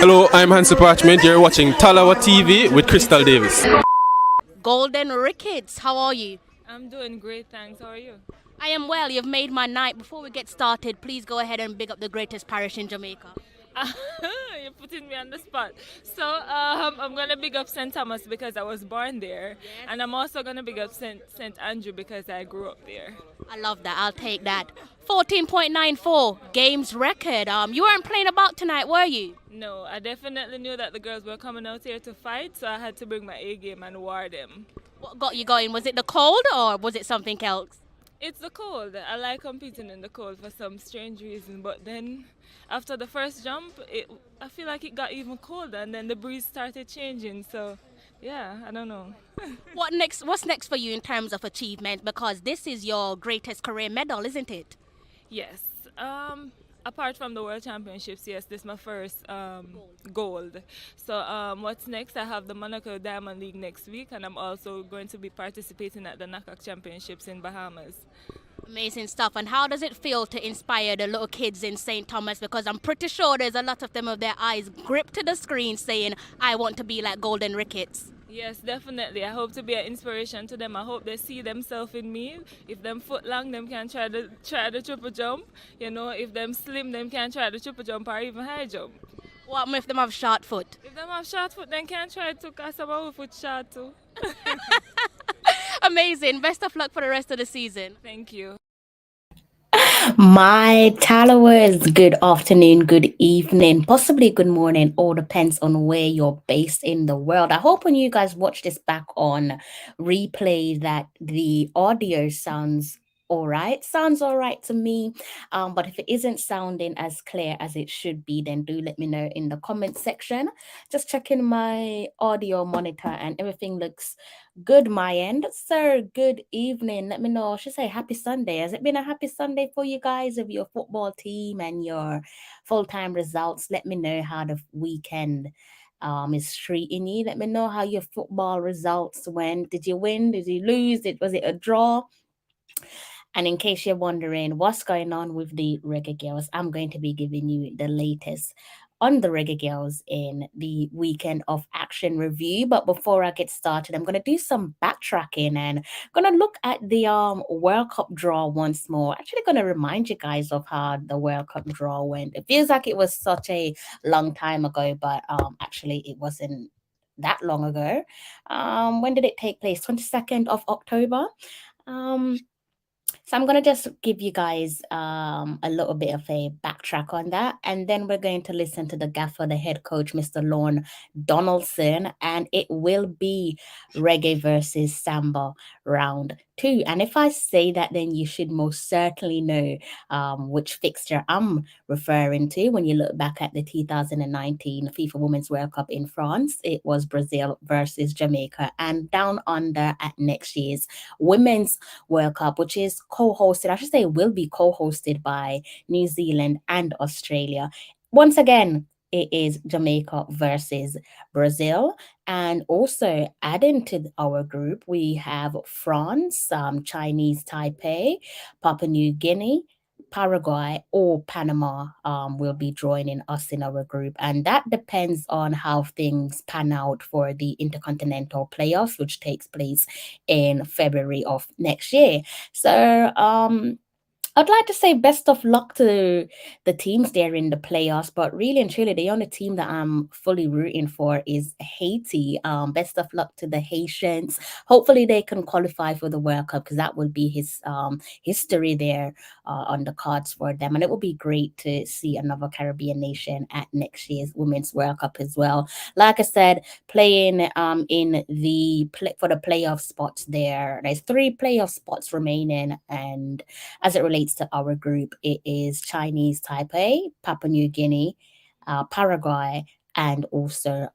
Hello, I'm Hansi Parchment. You're watching Talawa TV with Crystal Davis. Golden Ricketts, how are you? I'm doing great, thanks. How are you? I am well. You've made my night. Before we get started, please go ahead and big up the greatest parish in Jamaica. You're putting me on the spot. So I'm gonna big up St. Thomas because I was born there, and I'm also gonna big up St. Andrew because I grew up there. I love that. I'll take that. 14.94 games record. You weren't playing about tonight, were you? No, I definitely knew that the girls were coming out here to fight, so I had to bring my A game and war them. What got you going? Was it the cold or was it something else? It's the cold. I like competing in the cold for some strange reason, but then after the first jump, I feel like it got even colder, and then the breeze started changing. So, yeah, I don't know. What next? What's next for you in terms of achievement? Because this is your greatest career medal, isn't it? Yes. Apart from the World Championships, yes, this is my first gold. So what's next? I have the Monaco Diamond League next week, and I'm also going to be participating at the Knockout Championships in Bahamas. Amazing stuff. And how does it feel to inspire the little kids in St. Thomas? Because I'm pretty sure there's a lot of them with their eyes gripped to the screen saying, I want to be like Golden Ricketts. Yes, definitely. I hope to be an inspiration to them. I hope they see themselves in me. If them foot long, them can try the triple jump. You know, if them slim, them can try the triple jump or even high jump. What if them have short foot? If them have short foot, then can try to cause some foot short too. Amazing. Best of luck for the rest of the season. Thank you. My followers, good afternoon, good evening, possibly good morning. All depends on where you're based in the world. I hope when you guys watch this back on replay that the audio sounds all right. Sounds all right to me. But if it isn't sounding as clear as it should be, then do let me know in the comment section. Just checking my audio monitor and everything looks good my end. Sir, good evening. Let me know. I should say happy Sunday. Has it been a happy Sunday for you guys of your football team and your full-time results? Let me know how the weekend is treating you. Let me know how your football results went. Did you win? Did you lose? Was it a draw? And in case you're wondering what's going on with the Reggae Girlz, I'm going to be giving you the latest on the Reggae Girlz in the weekend of action review. But before I get started, I'm going to do some backtracking and going to look at the World Cup draw once more. Actually going to remind you guys of how the World Cup draw went. It feels like it was such a long time ago, but actually it wasn't that long ago. When did it take place? 22nd of October. So I'm going to just give you guys a little bit of a backtrack on that. And then we're going to listen to the gaffer, the head coach, Mr. Lorne Donaldson. And it will be reggae versus samba round 2. And if I say that, then you should most certainly know which fixture I'm referring to. When you look back at the 2019 FIFA Women's World Cup in France, it was Brazil versus Jamaica. And down under at next year's Women's World Cup, which is co-hosted, I should say will be co-hosted by New Zealand and Australia. Once again, it is Jamaica versus Brazil. And also adding to our group, we have France, Chinese Taipei, Papua New Guinea, Paraguay or Panama will be joining us in our group. And that depends on how things pan out for the Intercontinental Playoffs, which takes place in February of next year. So I'd like to say best of luck to the teams there in the playoffs, but really and truly, the only team that I'm fully rooting for is Haiti. Best of luck to the Haitians. Hopefully, they can qualify for the World Cup because that will be his history there on the cards for them, and it will be great to see another Caribbean nation at next year's Women's World Cup as well. Like I said, playing in the for the playoff spots there. There's 3 playoff spots remaining, and as it relates to our group, it is Chinese Taipei, Papua New Guinea, Paraguay, and also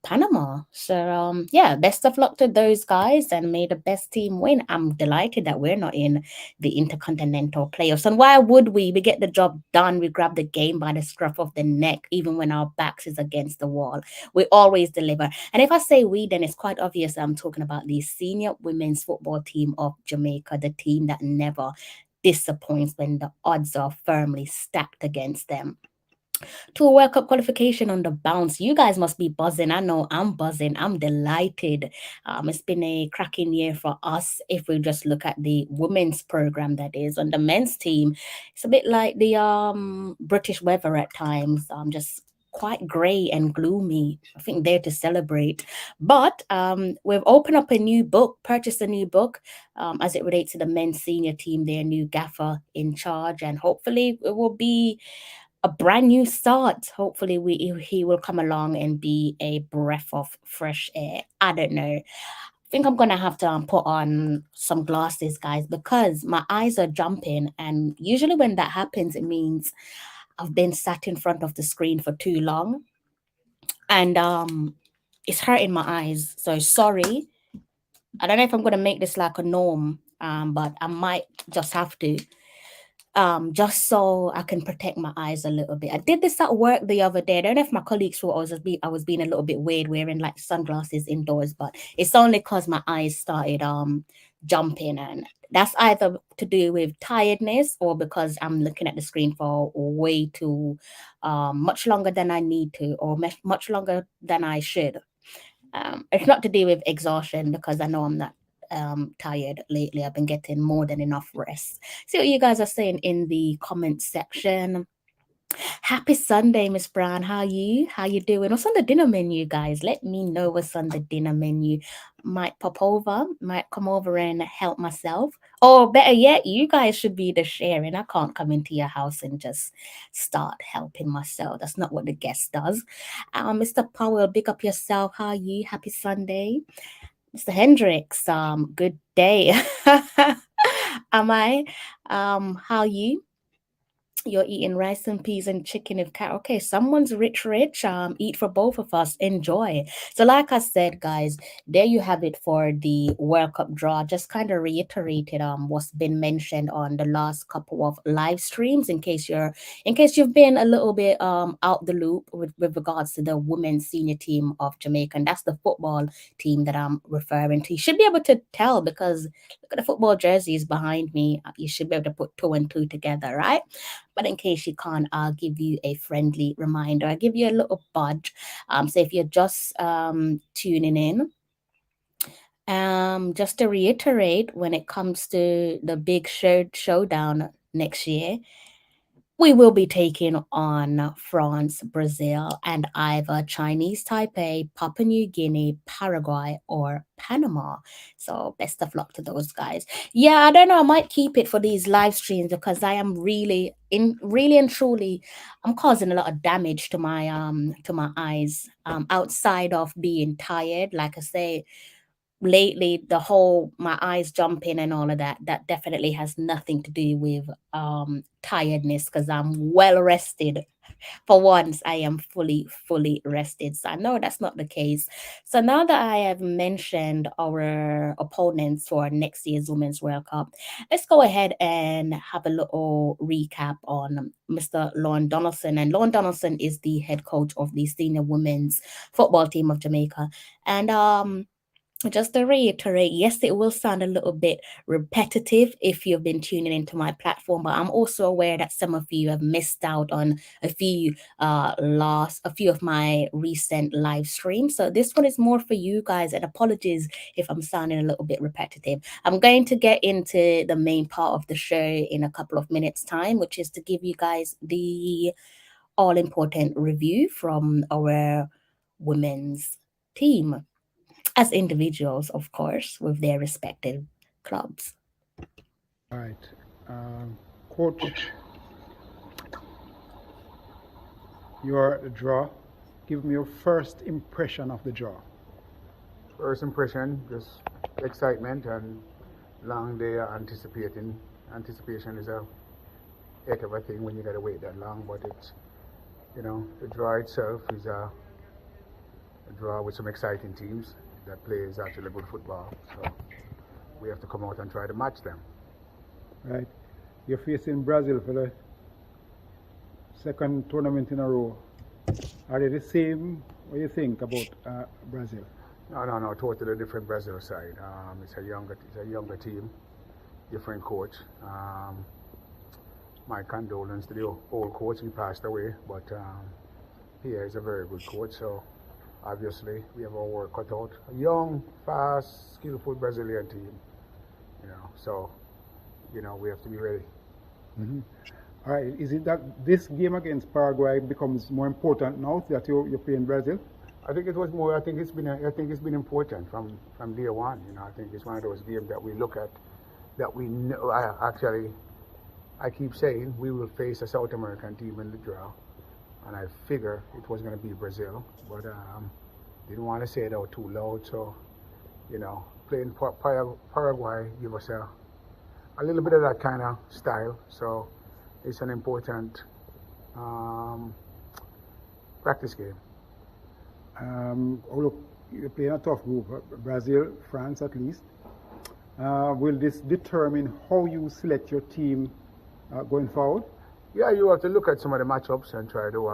Panama. So yeah, best of luck to those guys and may the best team win. I'm delighted that we're not in the Intercontinental Playoffs. And why would we? We get the job done. We grab the game by the scruff of the neck, even when our backs is against the wall. We always deliver. And if I say we, then it's quite obvious I'm talking about the senior women's football team of Jamaica, the team that never disappoints when the odds are firmly stacked against them. to a World Cup qualification on the bounce. You guys must be buzzing. I know I'm buzzing. I'm delighted. It's been a cracking year for us. If we just look at the women's program, that is, on the men's team, it's a bit like the British weather at times. Just quite grey and gloomy. I think they're to celebrate. But we've opened up a new book, purchased a new book as it relates to the men's senior team, their new gaffer in charge, and hopefully it will be a brand new start. Hopefully, he will come along and be a breath of fresh air. I don't know. I think I'm gonna have to put on some glasses, guys, because my eyes are jumping, and usually when that happens, it means I've been sat in front of the screen for too long, and it's hurting my eyes. So sorry. I don't know if I'm gonna make this like a norm, but I might just have to. Just so I can protect my eyes a little bit. I did this at work the other day. I don't know if my colleagues thought I was being a little bit weird wearing like sunglasses indoors, but it's only because my eyes started jumping, and that's either to do with tiredness or because I'm looking at the screen for way too much longer than I need to, or much longer than I should. It's not to do with exhaustion because I know I'm not tired lately. I've been getting more than enough rest. See what you guys are saying in the comment section. Happy Sunday, Miss Brown. How are you? How you doing? What's on the dinner menu, guys? Let me know what's on the dinner menu. Might pop over, might come over and help myself. Or better yet, you guys should be the sharing. I can't come into your house and just start helping myself. That's not what the guest does. Mr. Powell, big up yourself. How are you? Happy Sunday. Mr. Hendricks, good day. Am I? How are you? You're eating rice and peas and chicken with carrot. Okay, someone's rich. Eat for both of us. Enjoy. So, like I said, guys, there you have it for the World Cup draw. Just kind of reiterated what's been mentioned on the last couple of live streams in case you've been a little bit out the loop with regards to the women's senior team of Jamaica. And that's the football team that I'm referring to. You should be able to tell because look at the football jerseys behind me. You should be able to put two and two together, right? But in case you can't, I'll give you a friendly reminder. I'll give you a little budge. So if you're just tuning in, just to reiterate, when it comes to the big showdown next year, we will be taking on France, Brazil, and either Chinese Taipei, Papua New Guinea, Paraguay, or Panama. So best of luck to those guys. Yeah, I don't know. I might keep it for these live streams because I am really and truly, I'm causing a lot of damage to my eyes. Outside of being tired, like I say, lately the whole my eyes jumping and all of that definitely has nothing to do with tiredness because I'm well rested. For once I am fully rested, so I know that's not the case. So now that I have mentioned our opponents for next year's Women's World Cup, let's go ahead and have a little recap on Mr. Lorne Donaldson. And Lorne Donaldson is the head coach of the senior women's football team of Jamaica. And just to reiterate, yes, it will sound a little bit repetitive if you've been tuning into my platform, but I'm also aware that some of you have missed out on a few of my recent live streams. So this one is more for you guys, and apologies if I'm sounding a little bit repetitive. I'm going to get into the main part of the show in a couple of minutes time, which is to give you guys the all important review from our women's team as individuals, of course, with their respective clubs. All right. Coach, you are at the draw. Give me your first impression of the draw. First impression, just excitement and long day anticipating. Anticipation is a heck of a thing when you gotta wait that long, but it's, the draw itself is a draw with some exciting teams that plays actually good football. So we have to come out and try to match them. Right. You're facing Brazil for the second tournament in a row. Are they the same? What do you think about Brazil? No, totally different Brazil side. It's a younger team, different coach. my condolence to the old coach. He passed away, but Pierre is a very good coach. So obviously we have our work cut out. A young, fast, skillful Brazilian team. So we have to be ready. Mm-hmm. All right. Is it that this game against Paraguay becomes more important now that you're playing Brazil? I think it was more. I think it's been important from day one. I think it's one of those games that we look at, that we know. I keep saying we will face a South American team in the draw, and I figure it was going to be Brazil, but didn't want to say it out too loud. So, playing Paraguay give us a little bit of that kind of style. So it's an important practice game. Look, you're playing a tough group, Brazil, France at least. Will this determine how you select your team going forward? Yeah, you have to look at some of the matchups and try to,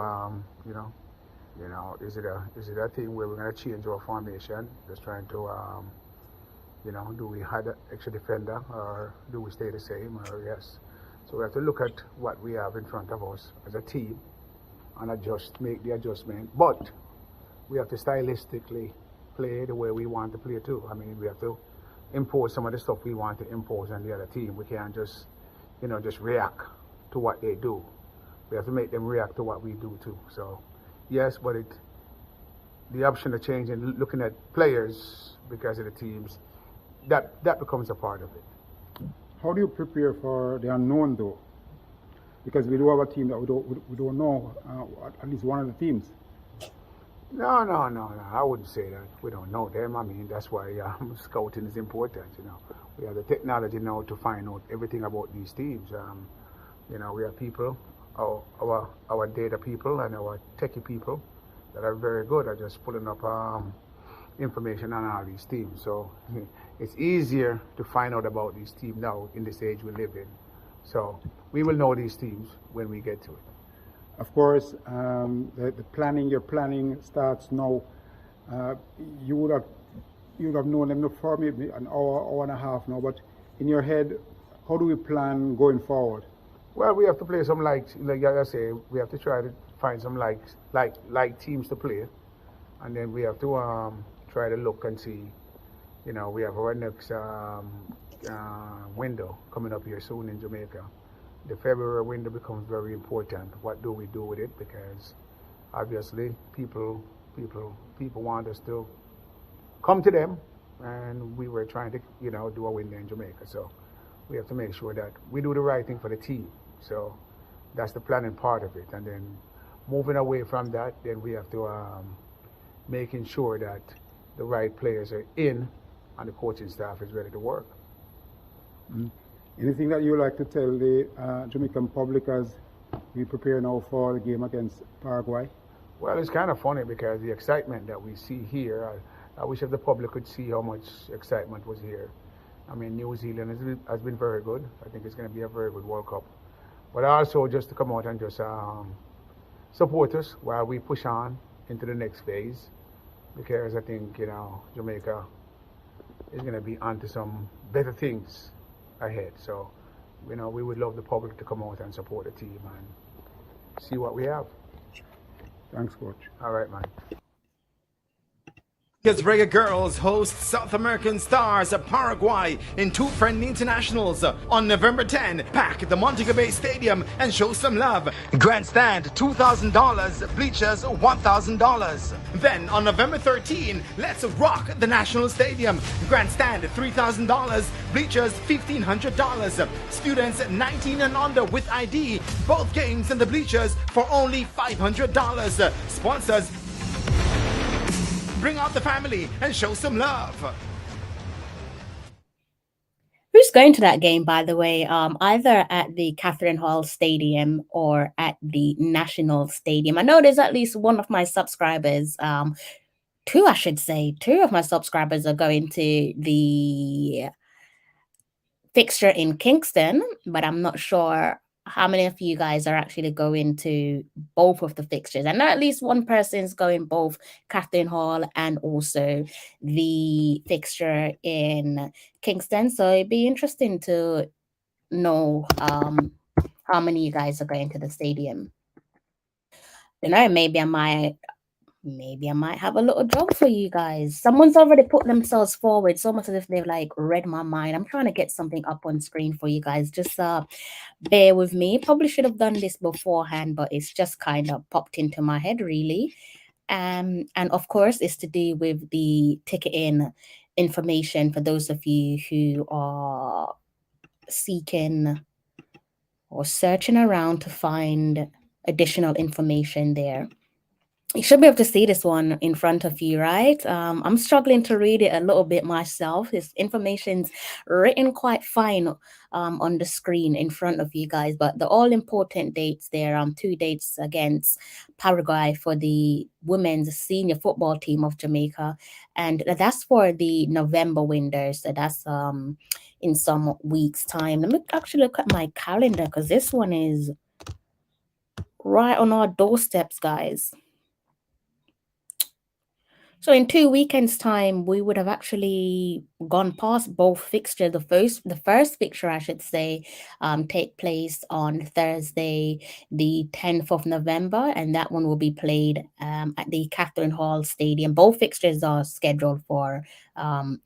is it a thing where we're going to change our formation? Just trying to, do we have an extra defender or do we stay the same? Or yes. So we have to look at what we have in front of us as a team and make the adjustment. But we have to stylistically play the way we want to play too. I mean, we have to impose some of the stuff we want to impose on the other team. We can't just react to what they do. We have to make them react to what we do too. So, yes, but the option of changing, looking at players because of the teams, that becomes a part of it. How do you prepare for the unknown though? Because we do have a team that we don't know, at least one of the teams. No. I wouldn't say that. We don't know them. I mean, that's why scouting is important. We have the technology now to find out everything about these teams. We have people, our data people and our techie people that are very good at just pulling up information on all these teams. So it's easier to find out about these teams now in this age we live in. So we will know these teams when we get to it. Of course, your planning starts now. You would have known them for maybe an hour and a half now, but in your head, how do we plan going forward? Well, we have to play some like I say, we have to try to find some like teams to play, and then we have to try to look and see. We have our next window coming up here soon in Jamaica. The February window becomes very important. What do we do with it? Because obviously people want us to come to them, and we were trying to do a window in Jamaica. So we have to make sure that we do the right thing for the team. So that's the planning part of it. And then moving away from that, then we have to making sure that the right players are in and the coaching staff is ready to work. Mm-hmm. Anything that you would like to tell the Jamaican public as we prepare now for the game against Paraguay? Well, it's kind of funny because the excitement that we see here, I wish if the public could see how much excitement was here. I mean, New Zealand has been very good. I think it's going to be a very good World Cup. But also just to come out and just support us while we push on into the next phase. Because I think, Jamaica is going to be onto some better things ahead. So, we would love the public to come out and support the team and see what we have. Thanks, Coach. All right, man. As Reggae Girlz host South American stars of Paraguay in two friendly internationals on November 10. Pack the Montego Bay Stadium and show some love. Grandstand $2,000, bleachers $1,000. Then on November 13, let's rock the National Stadium. Grandstand $3,000, bleachers $1,500. Students 19 and under with ID. Both games in the bleachers for only $500. Sponsors. Bring out the family and show some love. Who's going to that game, by the way? Either at the Catherine Hall Stadium or at the National Stadium. I know there's at least one of my subscribers, two of my subscribers are going to the fixture in Kingston, but I'm not sure how many of you guys are actually going to both of the fixtures. I know at least one person's going both Catherine Hall and also the fixture in Kingston. So it'd be interesting to know How many of you guys are going to the stadium? You know, maybe I might have a little job for you guys. Someone's already put themselves forward. It's almost as if they've like read my mind. I'm trying to get something up on screen for you guys. Just bear with me. Probably should have done this beforehand, but it's just kind of popped into my head really. And of course, it's to do with the ticketing information for those of you who are seeking or searching around to find additional information there. You should be able to see this one in front of you, right? I'm struggling to read it a little bit myself. This information's written quite fine on the screen in front of you guys, but the all important dates there, 2 dates against Paraguay for the women's senior football team of Jamaica, and that's for the November window. So that's in some weeks' time. Let me actually look at my calendar because this one is right on our doorsteps, guys. So in 2 weekends' time, we would have actually gone past both fixtures. The first fixture, I should say, take place on Thursday, the 10th of November, and that one will be played at the Catherine Hall Stadium. Both fixtures are scheduled for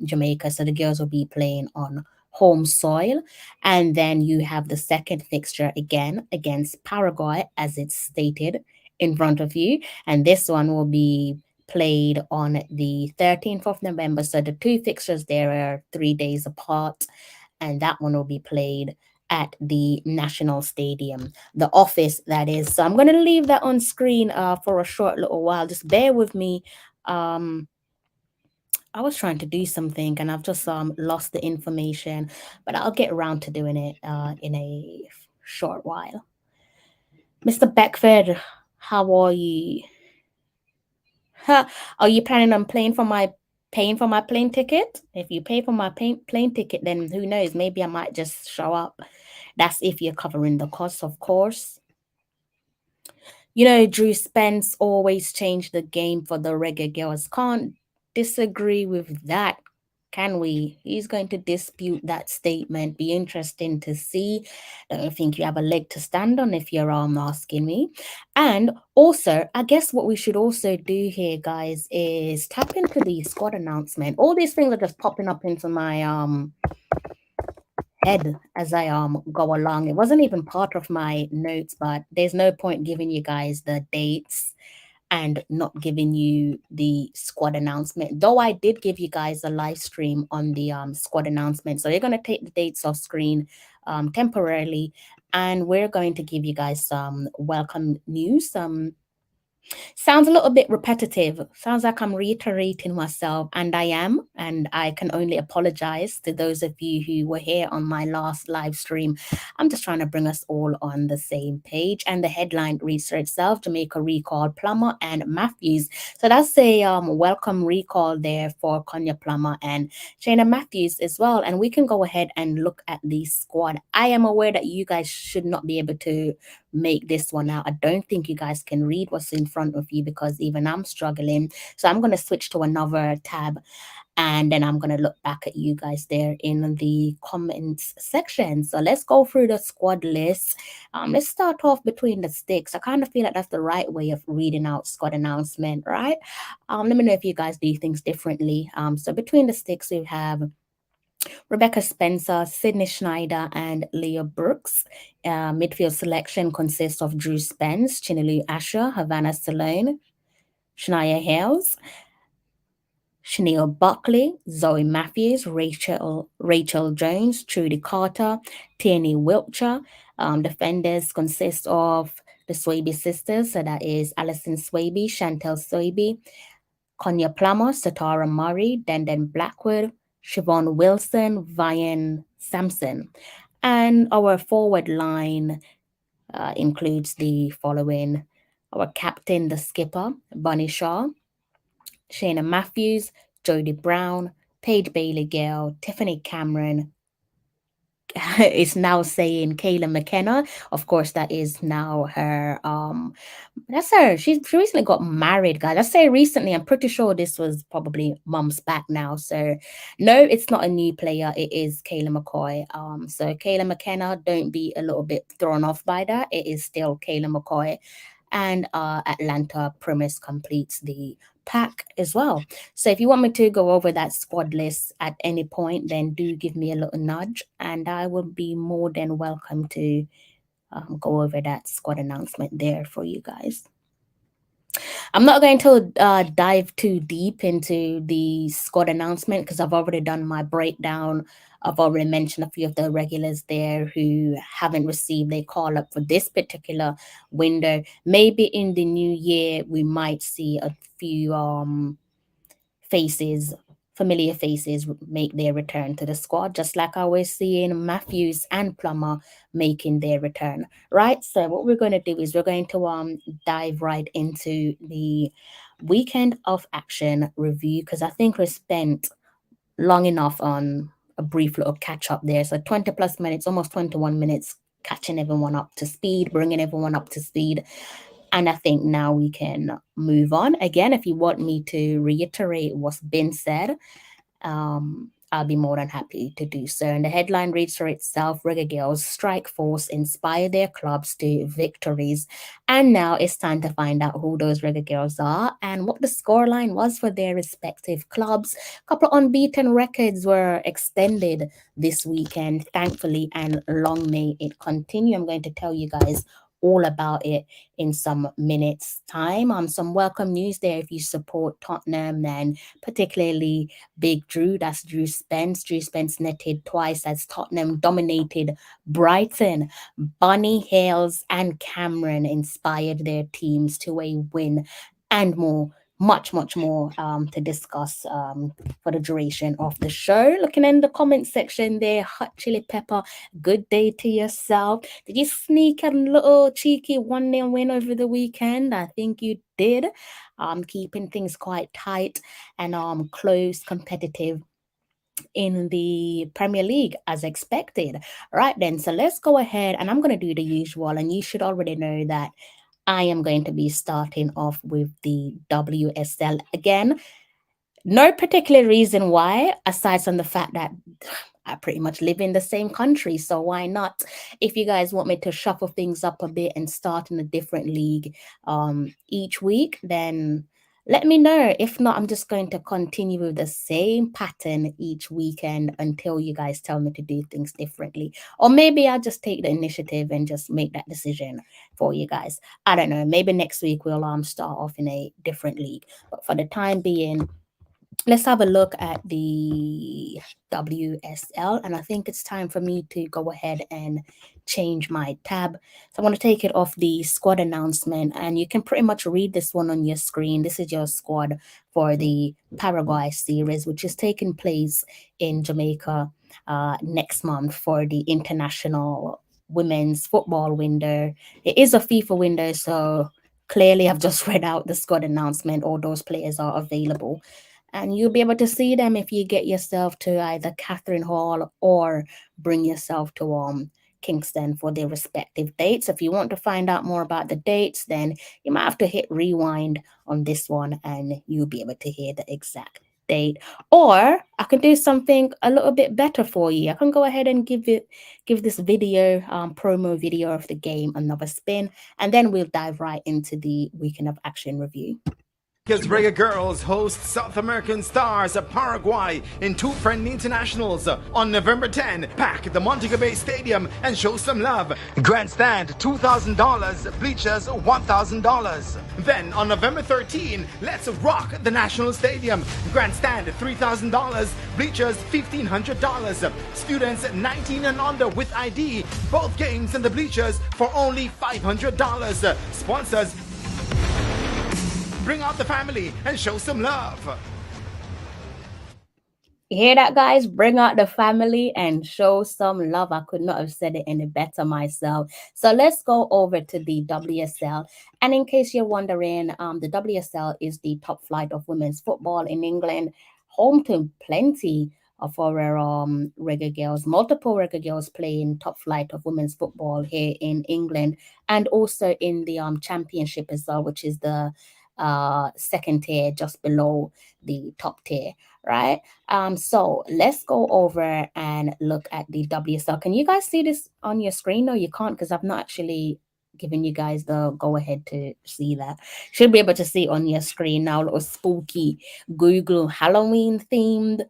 Jamaica, so the girls will be playing on home soil. And then you have the second fixture again against Paraguay, as it's stated in front of you, and this one will be played on the 13th of November. So the 2 fixtures there are 3 days apart, and that one will be played at the National Stadium, the office that is. So I'm going to leave that on screen for a short little while. Just bear with me. I was trying to do something and I've just lost the information, but I'll get around to doing it in a short while. Mr. Beckford, how are you? Are you planning on paying for my plane ticket? If you pay for my plane ticket, then who knows? Maybe I might just show up. That's if you're covering the cost, of course. You know, Drew Spence always changed the game for the Reggae Girlz. Can't disagree with that, can we? He's going to dispute that statement. Be interesting to see. Don't think you have a leg to stand on if you're asking me. And also, I guess what we should also do here, guys, is tap into the squad announcement. All these things are just popping up into my head as I go along. It wasn't even part of my notes, but there's no point giving you guys the dates and not giving you the squad announcement. Though I did give you guys a live stream on the squad announcement. So they're going to take the dates off screen temporarily, and we're going to give you guys some welcome news. Sounds a little bit repetitive. Sounds like I'm reiterating myself, and I am. And I can only apologize to those of you who were here on my last live stream. I'm just trying to bring us all on the same page. And the headline reads for itself: Jamaica recalled Plummer and Matthews. So that's a welcome recall there for Konya Plummer and Shayna Matthews as well. And we can go ahead and look at the squad. I am aware that you guys should not be able to make this one out. I don't think you guys can read what's in front of you because even I'm struggling. So I'm going to switch to another tab, and then I'm going to look back at you guys there in the comments section. So let's go through the squad list. Let's start off between the sticks. I kind of feel like that's the right way of reading out squad announcement, right? Let me know if you guys do things differently. So between the sticks, we have Rebecca Spencer, Sydney Schneider, and Leah Brooks. Midfield selection consists of Drew Spence, Chinelu Asher, Havana Salone, Shania Hales, Chanel Buckley, Zoe Matthews, Rachel Jones, Trudy Carter, Tierney Wiltshire. Defenders consist of the Swaby sisters, so that is Alison Swaby, Chantel Swaby, Konya Plummer, Satara Murray, Denden Blackwood, Siobhan Wilson, Vian Sampson. And our forward line includes the following: our captain, the skipper, Bunny Shaw, Shayna Matthews, Jodie Brown, Paige Bailey Gale, Tiffany Cameron, is now saying Kayla McKenna. Of course, that is now her that's her. She recently got married, guys. I say recently, I'm pretty sure this was probably months back now. So no, it's not a new player, it is Kayla McCoy. So Kayla McKenna, don't be a little bit thrown off by that. It is still Kayla McCoy. And Atlanta Primus completes the pack as well. So if you want me to go over that squad list at any point, then do give me a little nudge, and I will be more than welcome to go over that squad announcement there for you guys. I'm not going to dive too deep into the squad announcement because I've already done my breakdown. I've already mentioned a few of the regulars there who haven't received a call up for this particular window. Maybe in the new year, we might see a few familiar faces make their return to the squad, just like I was seeing Matthews and Plummer making their return, right? So what we're going to do is we're going to dive right into the weekend of action review, because I think we spent long enough on a brief little catch up there. So 20 plus minutes, almost 21 minutes, catching everyone up to speed, bringing everyone up to speed. And I think now we can move on. Again, if you want me to reiterate what's been said, I'll be more than happy to do so. And the headline reads for itself: Reggae Girlz strike force inspire their clubs to victories. And now it's time to find out who those Reggae Girlz are and what the scoreline was for their respective clubs. A couple of unbeaten records were extended this weekend, thankfully, and long may it continue. I'm going to tell you guys all about it in some minutes time. Some welcome news there if you support Tottenham, and particularly Big Drew, that's Drew Spence. Drew Spence netted twice as Tottenham dominated Brighton. Bunny Hales and Cameron inspired their teams to a win, and more, much more to discuss for the duration of the show. Looking in the comment section there, Hot Chili Pepper, good day to yourself. Did you sneak a little cheeky 1-0 win over the weekend? I think you did. Keeping things quite tight and close, competitive in the Premier League as expected. Right then, so let's go ahead, and I'm going to do the usual, and you should already know that I am going to be starting off with the WSL again. No particular reason why, aside from the fact that I pretty much live in the same country, so why not? If you guys want me to shuffle things up a bit and start in a different league each week, then let me know. If not, I'm just going to continue with the same pattern each weekend until you guys tell me to do things differently. Or maybe I'll just take the initiative and just make that decision for you guys. I don't know. Maybe next week we'll start off in a different league. But for the time being, let's have a look at the WSL, and I think it's time for me to go ahead and change my tab. So I want to take it off the squad announcement, and you can pretty much read this one on your screen. This is your squad for the Paraguay series, which is taking place in Jamaica next month for the international women's football window. It is a FIFA window, so clearly I've just read out the squad announcement. All those players are available, and you'll be able to see them if you get yourself to either Catherine Hall or bring yourself to Kingston for their respective dates. If you want to find out more about the dates, then you might have to hit rewind on this one and you'll be able to hear the exact date. Or I can do something a little bit better for you. I can go ahead and give this video, promo video of the game, another spin, and then we'll dive right into the weekend of action review. Reggae Girlz host South American Stars of Paraguay in two friendly internationals on November 10. Pack the Montego Bay Stadium and show some love. Grandstand $2,000, bleachers $1,000. Then on November 13, let's rock the National Stadium. Grandstand $3,000, bleachers $1,500. Students 19 and under with ID. Both games in the bleachers for only $500. Sponsors: bring out the family and show some love. You hear that, guys? Bring out the family and show some love. I could not have said it any better myself. So let's go over to the WSL. And in case you're wondering, the WSL is the top flight of women's football in England, home to plenty of our Reggae Girlz. Multiple Reggae Girlz playing top flight of women's football here in England, and also in the championship as well, which is the second tier just below the top tier, right? So let's go over and look at the WSL. Can you guys see this on your screen? No, you can't, because I've not actually given you guys the go ahead to see that. Should be able to see on your screen now. A little spooky Google Halloween themed,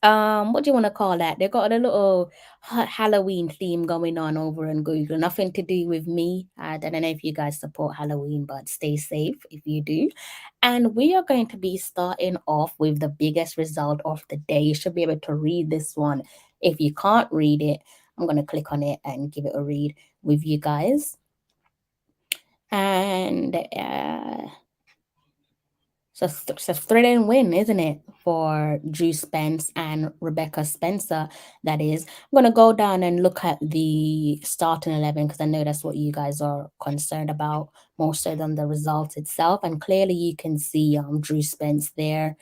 what do you want to call that? They got a little Halloween theme going on over in Google. Nothing to do with me. I don't know if you guys support Halloween, but stay safe if you do. And we are going to be starting off with the biggest result of the day. You should be able to read this one. If you can't read it, I'm going to click on it and give it a read with you guys. And it's a thrilling win, isn't it, for Drew Spence and Rebecca Spencer, that is. I'm going to go down and look at the starting 11, because I know that's what you guys are concerned about more so than the result itself. And clearly you can see Drew Spence there,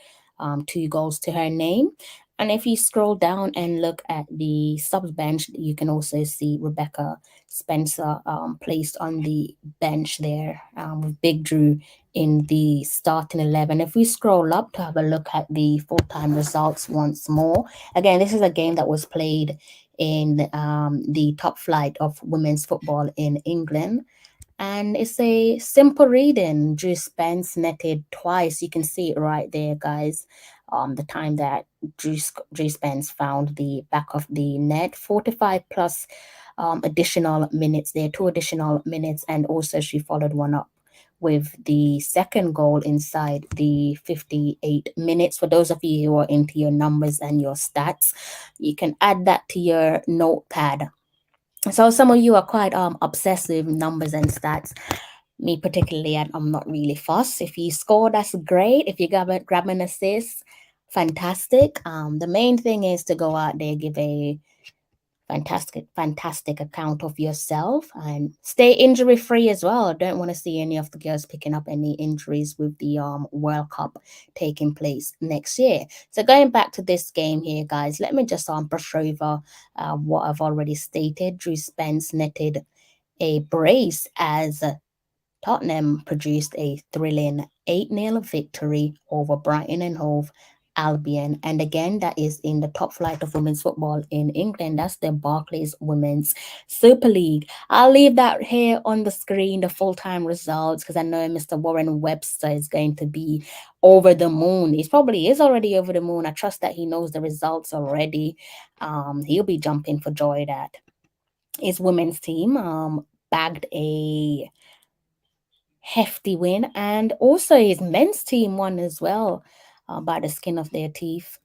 2 goals to her name. And if you scroll down and look at the subs bench, you can also see Rebecca Spencer placed on the bench there with Big Drew in the starting 11. If we scroll up to have a look at the full-time results once more, again, this is a game that was played in the top flight of women's football in England. And it's a simple reading. Drew Spence netted twice. You can see it right there, guys. The time that Drew Spence found the back of the net, 45 plus additional minutes there, 2 additional minutes, and also she followed one up with the second goal inside the 58 minutes. For those of you who are into your numbers and your stats, you can add that to your notepad. So some of you are quite obsessed with numbers and stats. Me particularly, I'm not really fussed. If you score, that's great. If you grab an assist, fantastic. The main thing is to go out there, give a fantastic account of yourself, and stay injury free as well. Don't want to see any of the girls picking up any injuries with the World Cup taking place next year. So going back to this game here, guys, let me just brush over what I've already stated. Drew Spence netted a brace as Tottenham produced a thrilling 8-0 victory over Brighton and Hove Albion. And again, that is in the top flight of women's football in England. That's the Barclays Women's Super League. I'll leave that here on the screen, the full-time results, because I know Mr. Warren Webster is going to be over the moon. He probably is already over the moon. I trust that he knows the results already. He'll be jumping for joy that his women's team bagged a hefty win, and also his men's team won as well by the skin of their teeth.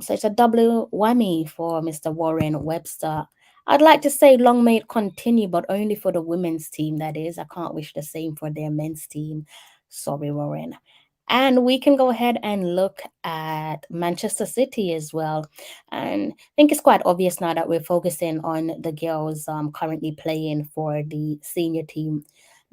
So it's a double whammy for Mr. Warren Webster. I'd like to say long may it continue, but only for the women's team, that is. I can't wish the same for their men's team. Sorry, Warren. And we can go ahead and look at Manchester City as well. And I think it's quite obvious now that we're focusing on the girls currently playing for the senior team.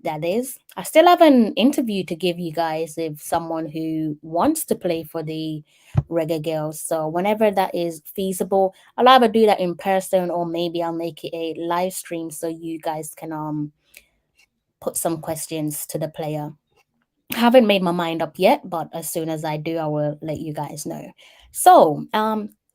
That is, I still have an interview to give you guys with someone who wants to play for the Reggae Girlz. So whenever that is feasible, I'll either do that in person or maybe I'll make it a live stream so you guys can put some questions to the player. I haven't made my mind up yet, but as soon as I do, I will let you guys know. So,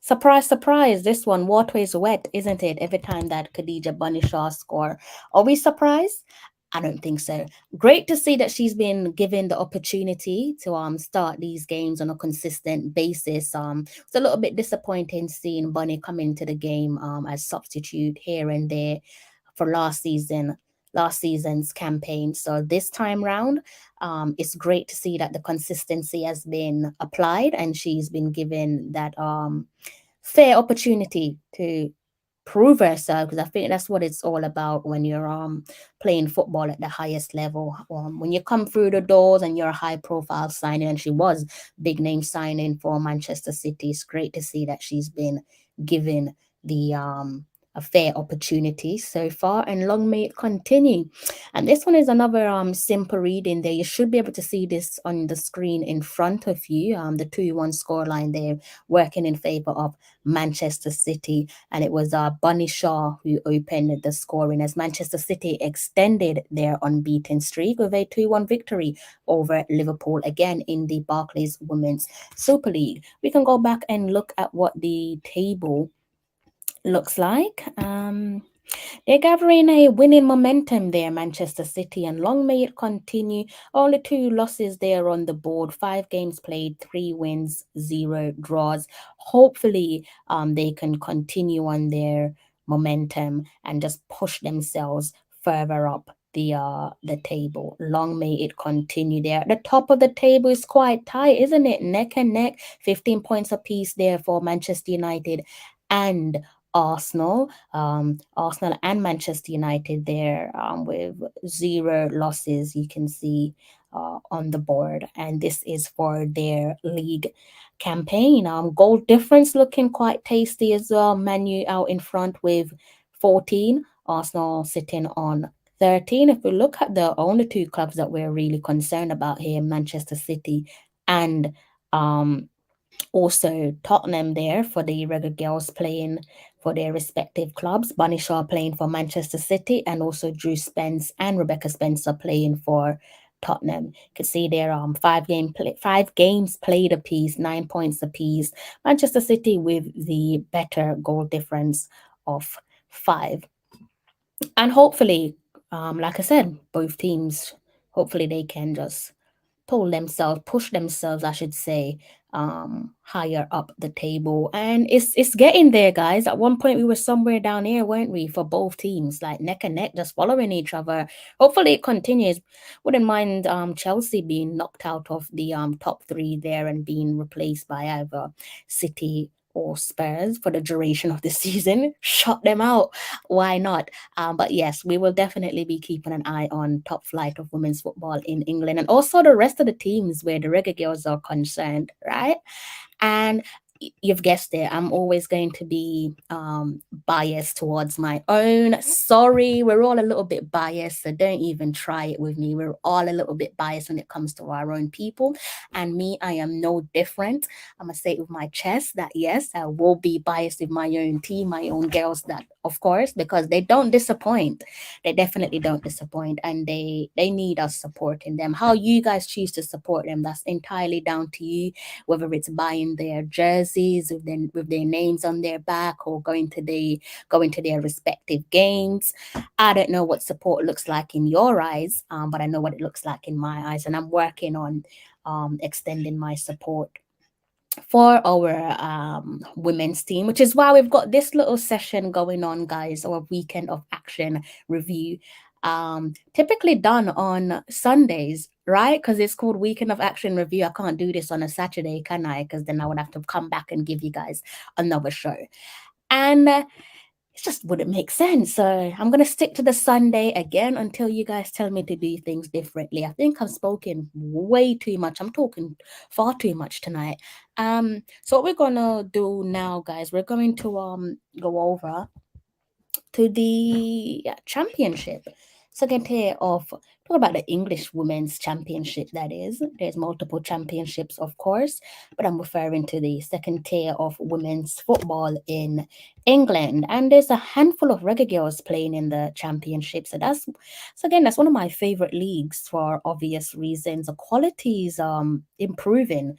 surprise, surprise, this one, water is wet, isn't it? Every time that Khadija Bunishaw score. Are we surprised? I don't think so. Great to see that she's been given the opportunity to start these games on a consistent basis. It's a little bit disappointing seeing Bunny come into the game as substitute here and there for last season's campaign. So this time round, it's great to see that the consistency has been applied and she's been given that fair opportunity to prove herself, because I think that's what it's all about when you're playing football at the highest level. When you come through the doors and you're a high profile signing, and she was big name signing for Manchester City, it's great to see that she's been given the a fair opportunity so far, and long may it continue. And this one is another simple reading there. You should be able to see this on the screen in front of you. The 2-1 scoreline there, working in favor of Manchester City, and it was Bunny Shaw who opened the scoring as Manchester City extended their unbeaten streak with a 2-1 victory over Liverpool, again in the Barclays Women's Super League. We can go back and look at what the table looks like. They're gathering a winning momentum there, Manchester City, and long may it continue. Only 2 losses there on the board, 5 games played, 3 wins, 0 draws. Hopefully, they can continue on their momentum and just push themselves further up the table. Long may it continue there. The top of the table is quite tight, isn't it? Neck and neck, 15 points apiece there for Manchester United and Arsenal. Arsenal and Manchester United there with 0 losses, you can see on the board, and this is for their league campaign. Goal difference looking quite tasty as well. Manu out in front with 14, Arsenal sitting on 13. If we look at the only 2 clubs that we're really concerned about here, Manchester City and also Tottenham there for the Reggae Girlz playing for their respective clubs. Bunny Shaw playing for Manchester City, and also Drew Spence and Rebecca Spencer playing for Tottenham. You can see there 5 games played apiece, 9 points apiece. Manchester City with the better goal difference of 5. And hopefully, like I said, both teams, hopefully they can just push themselves, I should say, higher up the table. And it's getting there, guys. At one point we were somewhere down here, weren't we, for both teams, like neck and neck, just following each other. Hopefully it continues. Wouldn't mind Chelsea being knocked out of the top 3 there and being replaced by either City or Spurs for the duration of the season. Shut them out. Why not? But yes, we will definitely be keeping an eye on top flight of women's football in England, and also the rest of the teams where the Reggae Girls are concerned, right? And you've guessed it, I'm always going to be biased towards my own. Sorry, we're all a little bit biased, so don't even try it with me. We're all a little bit biased when it comes to our own people, and me, I am no different. I'm gonna say it with my chest that yes, I will be biased with my own team, my own girls, that of course, because they don't disappoint. They definitely don't disappoint, and they need us supporting them. How you guys choose to support them, that's entirely down to you, whether it's buying their jerseys with their names on their back, or going to their respective games. I don't know what support looks like in your eyes, but I know what it looks like in my eyes, and I'm working on extending my support for our women's team, which is why we've got this little session going on, guys, our weekend of action review, typically done on Sundays, right? Because it's called Weekend of Action Review. I can't do this on a Saturday, can I? Because then I would have to come back and give you guys another show, and it just wouldn't make sense. So I'm going to stick to the Sunday again until you guys tell me to do things differently. I think I've spoken way too much. I'm talking far too much tonight. So what we're going to do now, guys, we're going to go over to the championship. Second tier of, talk about the English Women's Championship, that is. There's multiple championships, of course, but I'm referring to the second tier of women's football in England. And there's a handful of Reggae Girls playing in the championship. So again, that's one of my favorite leagues for obvious reasons. The quality is improving.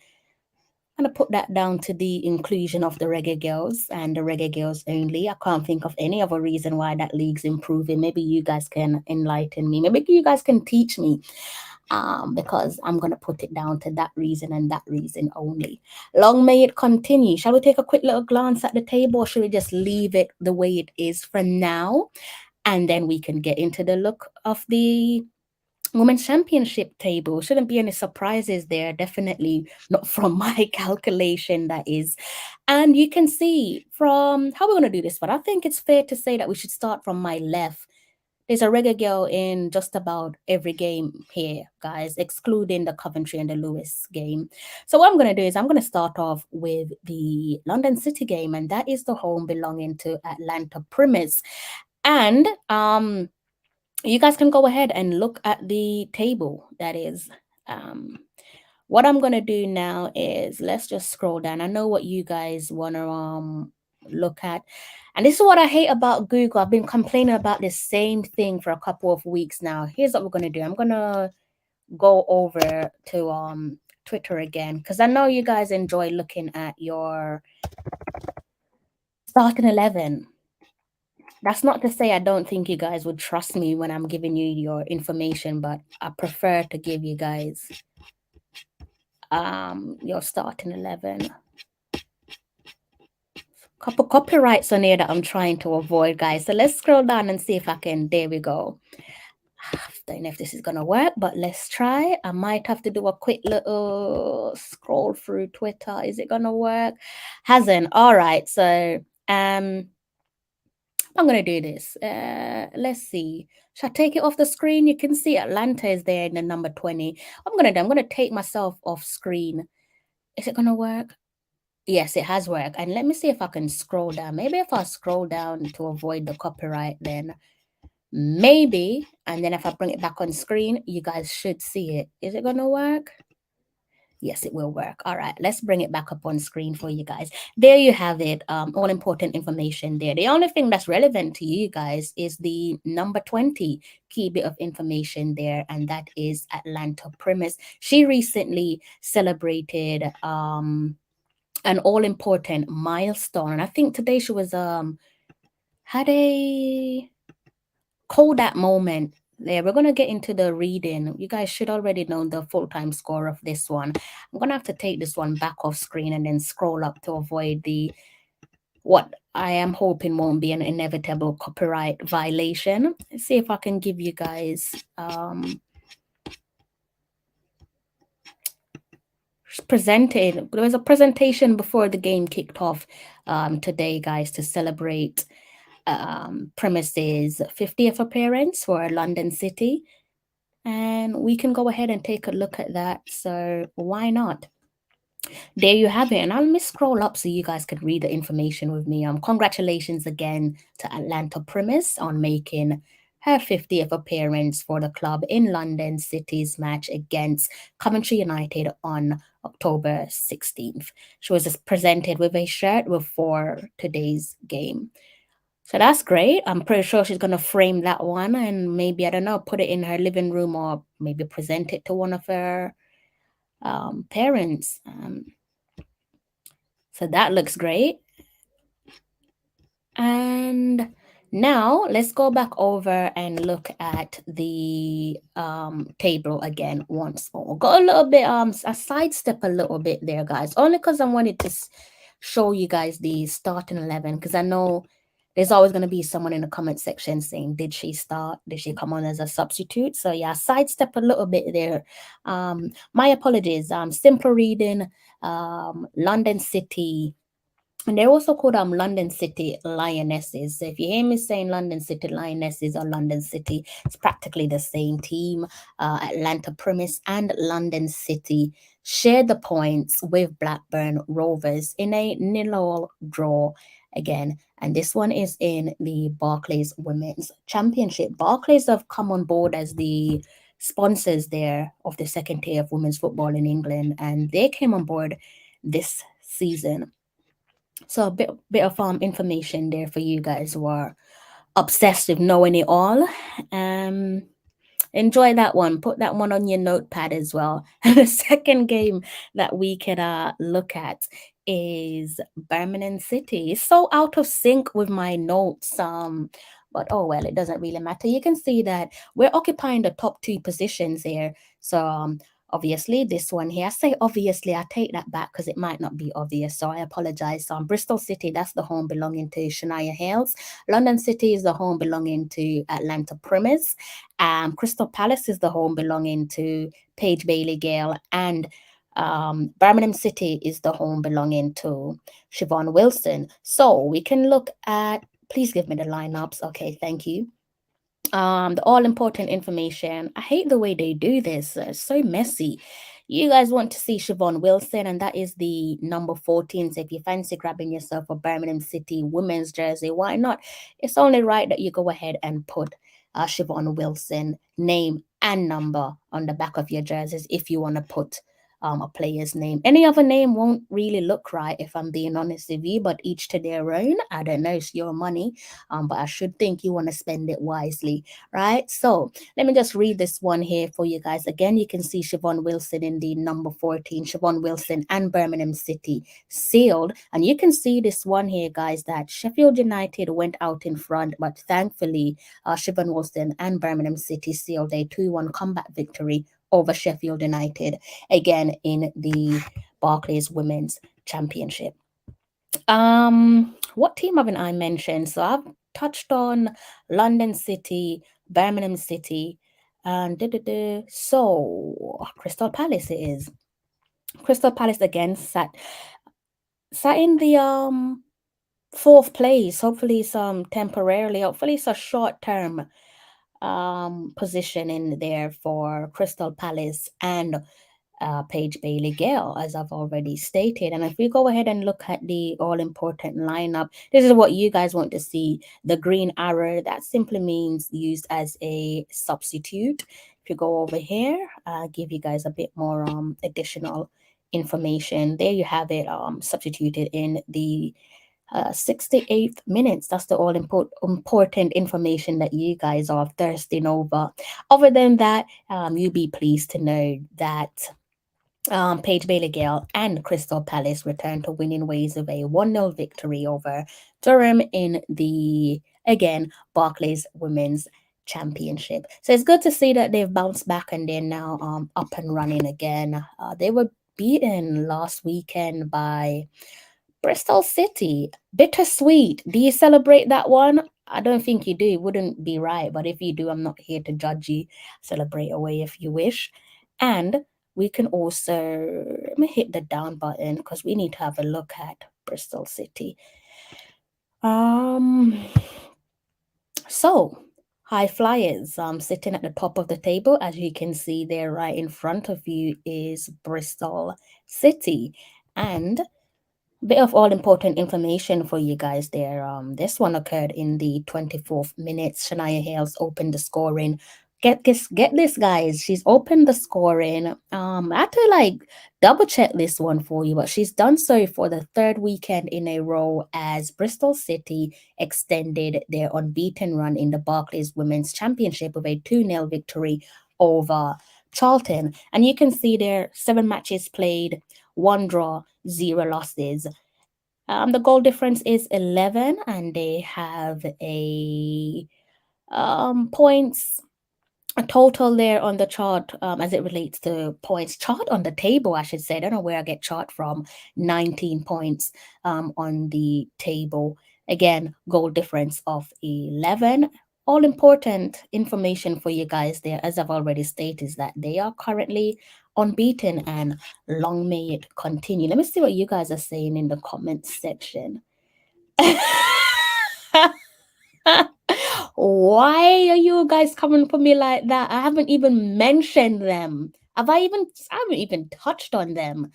I'm going to put that down to the inclusion of the Reggae Girls and the Reggae Girls only. I can't think of any other reason why that league's improving. Maybe you guys can enlighten me. Maybe you guys can teach me, because I'm going to put it down to that reason and that reason only. Long may it continue. Shall we take a quick little glance at the table, or should we just leave it the way it is for now? And then we can get into the look of the Women's Championship table. Shouldn't be any surprises there. Definitely not from my calculation, that is. And you can see from how we're going to do this, but I think it's fair to say that we should start from my left. There's a reggae girl in just about every game here, guys, excluding the Coventry and the Lewis game. So what I'm going to do is I'm going to start off with the London City game, and that is the home belonging to Atlanta Primus. And you guys can go ahead and look at the table. That is, what I'm going to do now is let's just scroll down. I know what you guys want to look at. And this is what I hate about Google. I've been complaining about this same thing for a couple of weeks now. Here's what we're going to do. I'm going to go over to Twitter again, because I know you guys enjoy looking at your starting 11. That's not to say I don't think you guys would trust me when I'm giving you your information, but I prefer to give you guys your starting 11. Couple copyrights on here that I'm trying to avoid, guys. So let's scroll down and see if I can. There we go. I don't know if this is gonna work, but let's try. I might have to do a quick little scroll through Twitter. Is it gonna work? Hasn't. All right. So I'm gonna do this. Let's see. Should I take it off the screen? You can see Atlanta is there in the number 20. I'm gonna take myself off screen. Is it gonna work? Yes, it has worked. And let me see if I can scroll down. Maybe if I scroll down to avoid the copyright, then maybe. And then if I bring it back on screen, you guys should see it. Is it gonna work? Yes, it will work. All right, let's bring it back up on screen for you guys. There you have it. All important information there. The only thing that's relevant to you guys is the number 20 key bit of information there, and that is Atlanta Primus. She recently celebrated an all-important milestone. And I think today she was had a Kodak moment there. We're gonna get into the reading. You guys should already know the full-time score of this one. I'm gonna have to take this one back off screen and then scroll up to avoid the what I am hoping won't be an inevitable copyright violation. Let's see if I can give you guys presented. There was a presentation before the game kicked off today, guys, to celebrate Primus's 50th appearance for London City, and we can go ahead and take a look at that. So why not? There you have it. And I'll scroll up so you guys could read the information with me. Congratulations again to Atlanta Primus on making her 50th appearance for the club in London City's match against Coventry United on October 16th. She was presented with a shirt for today's game. So that's great. I'm pretty sure she's going to frame that one and maybe, I don't know, put it in her living room or maybe present it to one of her parents. So that looks great. And now let's go back over and look at the table again once more. Got a little bit, I sidestep a little bit there, guys, only because I wanted to show you guys the starting 11, because I know there's always going to be someone in the comment section saying, did she start? Did she come on as a substitute? So yeah, sidestep a little bit there. My apologies. Simple reading, London City. And they're also called London City Lionesses. So if you hear me saying London City Lionesses or London City, it's practically the same team. Atlanta Primus and London City shared the points with Blackburn Rovers in a 0-0 draw again. And this one is in the Barclays Women's Championship. Barclays have come on board as the sponsors there of the second tier of women's football in England, and they came on board this season. So a bit of information there for you guys who are obsessed with knowing it all. Enjoy that one. Put that one on your notepad as well. And the second game that we could look at is Birmingham City. It's so out of sync with my notes. But oh well, it doesn't really matter. You can see that we're occupying the top 2 positions here. So obviously, this one here, I say obviously, I take that back because it might not be obvious, so I apologize. So Bristol City, that's the home belonging to Shania Hales. London City is the home belonging to Atlanta Primus. Crystal Palace is the home belonging to Paige Bailey Gale. And Birmingham City is the home belonging to Siobhan Wilson. So we can look at, please give me the lineups. Okay, thank you. The all important information. I hate the way they do this. It's so messy. You guys want to see Siobhan Wilson, and that is the number 14. So if you fancy grabbing yourself a Birmingham City women's jersey, why not? It's only right that you go ahead and put Siobhan Wilson name and number on the back of your jerseys if you want to put a player's name. Any other name won't really look right, if I'm being honest with you, but each to their own. I don't know, it's your money, but I should think you want to spend it wisely, right? So let me just read this one here for you guys. Again, you can see Siobhan Wilson in the number 14, Siobhan Wilson and Birmingham City sealed. And you can see this one here, guys, that Sheffield United went out in front, but thankfully, Siobhan Wilson and Birmingham City sealed a 2-1 comeback victory over Sheffield United, again in the Barclays Women's Championship. What team haven't I mentioned? So I've touched on London City, Birmingham City, and so Crystal Palace it is. Crystal Palace again sat in the fourth place. Hopefully some temporarily, hopefully it's a short term position in there for Crystal Palace and Paige Bailey Gale, as I've already stated. And if we go ahead and look at the all important lineup, this is what you guys want to see. The green arrow, that simply means used as a substitute. If you go over here, I'll give you guys a bit more additional information. There you have it, substituted in the 68th minutes. That's the all important information that you guys are thirsting over. Other than that, you'll be pleased to know that Paige Bailey Gale and Crystal Palace returned to winning ways of a 1-0 victory over Durham in the, again, Barclays Women's Championship. So it's good to see that they've bounced back and they're now up and running again. They were beaten last weekend by Bristol City. Bittersweet. Do you celebrate that one? I don't think you do. It wouldn't be right. But if you do, I'm not here to judge you. Celebrate away if you wish. And we can also, let me hit the down button because we need to have a look at Bristol City. So High Flyers sitting at the top of the table. As you can see there right in front of you is Bristol City. And bit of all important information for you guys there. This one occurred in the 24th minute. Shania Hales opened the scoring. Get this, guys. She's opened the scoring. I had to like double check this one for you, but she's done so for the third weekend in a row as Bristol City extended their unbeaten run in the Barclays Women's Championship with a 2-0 victory over Charlton. And you can see there 7 matches played, 1 draw, 0 losses. The goal difference is 11, and they have a points a total there on the chart as it relates to points chart on the table, I should say. I don't know where I get chart from. 19 points on the table. Again, goal difference of 11. All important information for you guys there, as I've already stated, is that they are currently unbeaten and long may it continue. Let me see what you guys are saying in the comments section. Why are you guys coming for me like that? I haven't even mentioned them. I haven't even touched on them.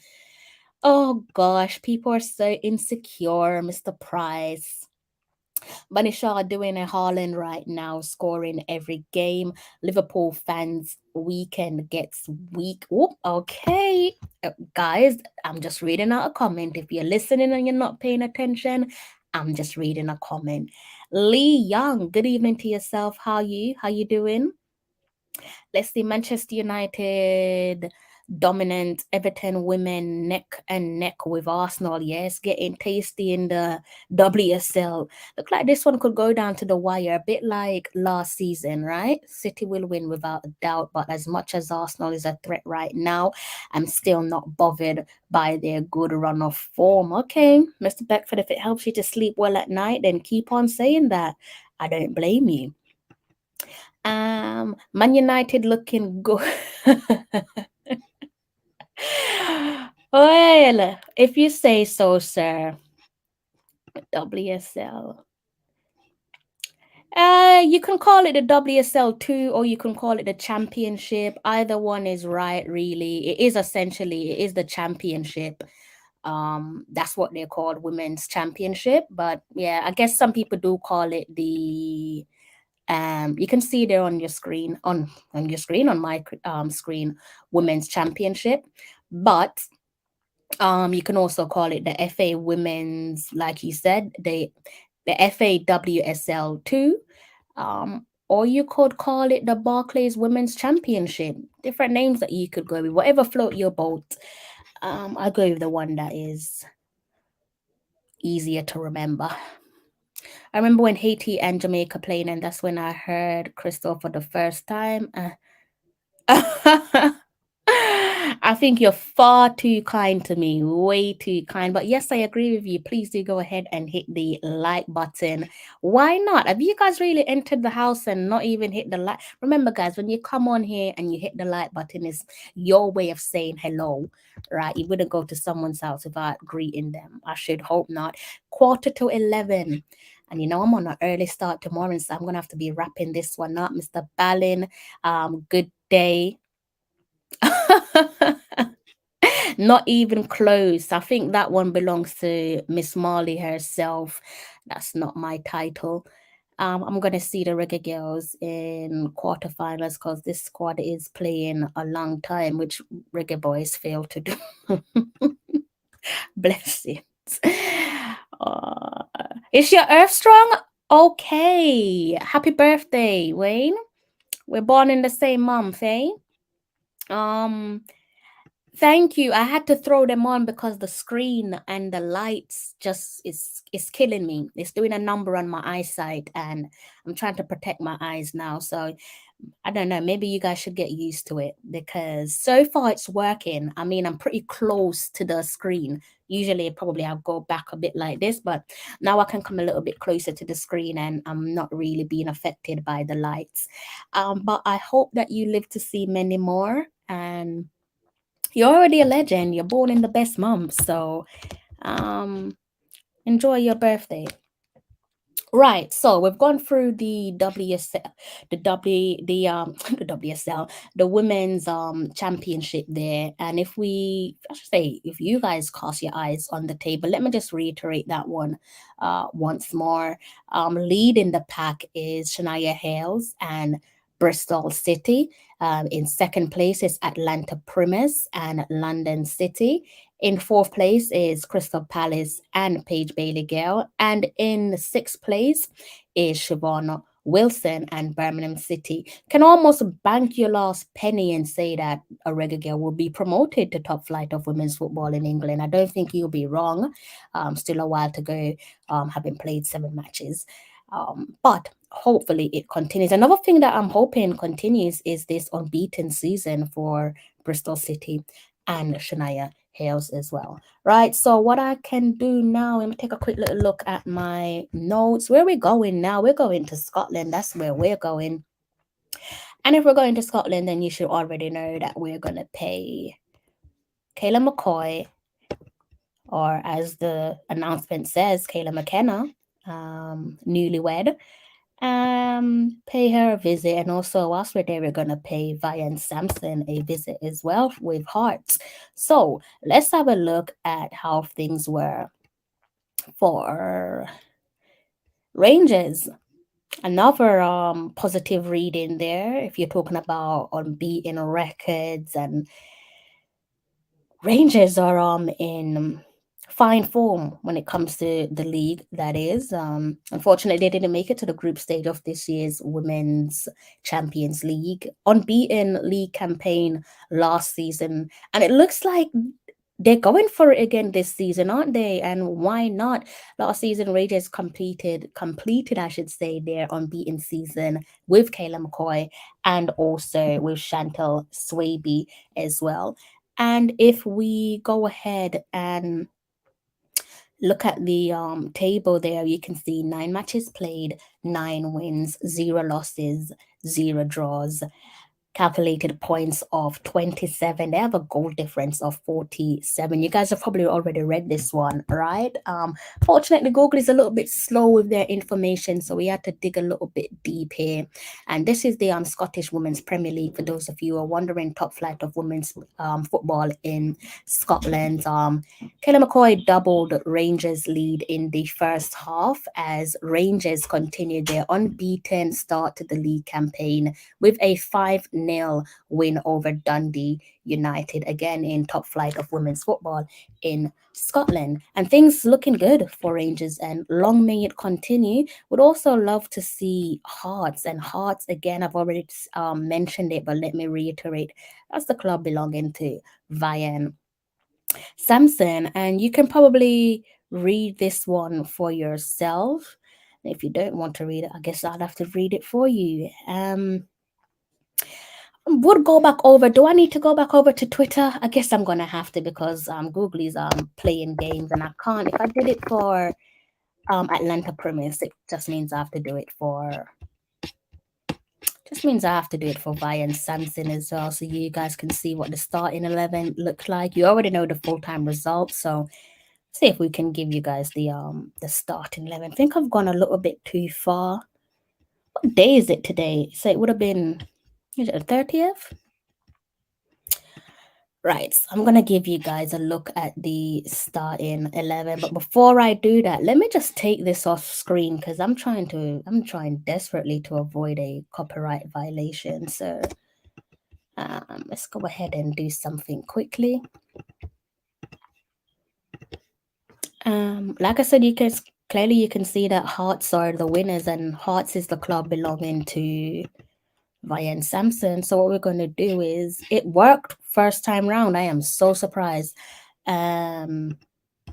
Oh gosh, people are so insecure, Mr. Price. Bunny Shaw doing a Haaland right now, scoring every game. Liverpool fans weekend gets weak. Oh, okay. Guys, I'm just reading out a comment. If you're listening and you're not paying attention, I'm just reading a comment. Lee Young, good evening to yourself. How you doing? Let's see, Manchester United dominant, Everton women neck and neck with Arsenal. Yes, getting tasty in the WSL. Look like this one could go down to the wire, a bit like last season, right? City will win without a doubt, but as much as Arsenal is a threat right now, I'm still not bothered by their good run of form. Okay, Mr. Beckford, if it helps you to sleep well at night, then keep on saying that. I don't blame you. Man United looking good. Well, if you say so, sir. WSL. You can call it the WSL2 or you can call it the championship. Either one is right, really. It is the championship. That's what they're called, women's championship. But yeah, I guess some people do call it the you can see there on your screen, on my screen, women's championship. But you can also call it the FA women's, like you said, the FA WSL2. Or you could call it the Barclays Women's Championship. Different names that you could go with, whatever float your boat. I'll go with the one that is easier to remember. I remember when Haiti and Jamaica played, and that's when I heard Crystal for the first time. I think you're far too kind to me, way too kind. But yes, I agree with you. Please do go ahead and hit the like button. Why not? Have you guys really entered the house and not even hit the like? Remember, guys, when you come on here and you hit the like button, is your way of saying hello, right? You wouldn't go to someone's house without greeting them. I should hope not. 11:15. And you know, I'm on an early start tomorrow, so I'm going to have to be wrapping this one up. Mr. Ballin, good day. Not even close. I think that one belongs to Miss Marley herself. That's not my title. I'm gonna see the Reggae Girls in quarterfinals because this squad is playing a long time, which Reggae Boys fail to do. Bless it. Is your Earth strong? Okay. Happy birthday, Wayne. We're born in the same month, eh? Thank you. I had to throw them on because the screen and the lights just is killing me. It's doing a number on my eyesight, and I'm trying to protect my eyes now. So I don't know, maybe you guys should get used to it because so far it's working. I mean, I'm pretty close to the screen. Usually probably I'll go back a bit like this, but now I can come a little bit closer to the screen and I'm not really being affected by the lights. But I hope that you live to see many more, and you're already a legend. You're born in the best month, so enjoy your birthday. Right, so we've gone through the WSL, the the WSL, the women's championship there. And if if you guys cast your eyes on the table, let me just reiterate that one once more. Leading the pack is Shania Hales and Bristol City. In second place is Atlanta Primus and London City. In fourth place is Crystal Palace and Paige Bailey Gale. And in sixth place is Siobhan Wilson and Birmingham City. Can almost bank your last penny and say that a Reggae Girl will be promoted to top flight of women's football in England. I don't think you'll be wrong. Still a while to go, having played 7 matches. But hopefully it continues. Another thing that I'm hoping continues is this unbeaten season for Bristol City and Shania Hales as well. Right, so what I can do now, let me take a quick little look at my notes. Where are we going now? We're going to Scotland. That's where we're going. And if we're going to Scotland, then you should already know that we're going to pay Kayla McCoy, or as the announcement says, Kayla McKenna, newlywed, pay her a visit. And also whilst we're there, we're going to pay Vian Sampson a visit as well with hearts. So let's have a look at how things were for Rangers. Another positive reading there if you're talking about unbeaten records, and Rangers are in fine form when it comes to the league, that is. Unfortunately, they didn't make it to the group stage of this year's Women's Champions League. Unbeaten league campaign last season, and it looks like they're going for it again this season, aren't they? And why not? Last season, Rangers completed, I should say, their unbeaten season with Kayla McCoy and also with Chantal Swaby as well. And if we go ahead and look at the table there, you can see 9 matches played, 9 wins, 0 losses, 0 draws. calculated points of 27. They have a goal difference of 47. You guys have probably already read this one, right? Fortunately, Google is a little bit slow with their information, so we had to dig a little bit deep here. And this is the Scottish Women's Premier League. For those of you who are wondering, top flight of women's football in Scotland. Kayla McCoy doubled Rangers' lead in the first half as Rangers continued their unbeaten start to the league campaign with a 5-0 win over Dundee United, again in top flight of women's football in Scotland. And things looking good for Rangers, and long may it continue. Would also love to see Hearts, and Hearts, again, I've already mentioned it, but let me reiterate, that's the club belonging to Vian Samson, and you can probably read this one for yourself. If you don't want to read it, I guess I'll have to read it for you. Would go back over. Do I need to go back over to Twitter? I guess I'm gonna have to, because Google is playing games, and I can't. If I did it for Atlanta Premise, it just means I have to do it for. Just means I have to do it for Vian Samson as well, so you guys can see what the starting 11 looked like. You already know the full-time results, so see if we can give you guys the starting 11. I think I've gone a little bit too far. What day is it today? So it would have been, is it the 30th? Right, so I'm gonna give you guys a look at the starting 11. But before I do that, let me just take this off screen, because I'm trying desperately to avoid a copyright violation. So let's go ahead and do something quickly. Like I said, you can see that Hearts are the winners, and Hearts is the club belonging to Vian Samson. So what we're going to do is, it worked first time round. I am so surprised.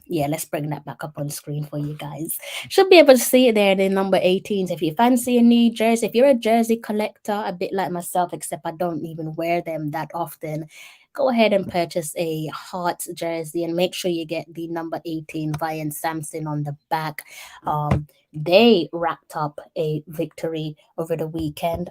Yeah, let's bring that back up on screen for you guys. Should be able to see it there, the number 18s. If you fancy a new jersey, if you're a jersey collector, a bit like myself, except I don't even wear them that often, go ahead and purchase a Hearts jersey, and make sure you get the number 18 Vian Samson on the back. They racked up a victory over the weekend.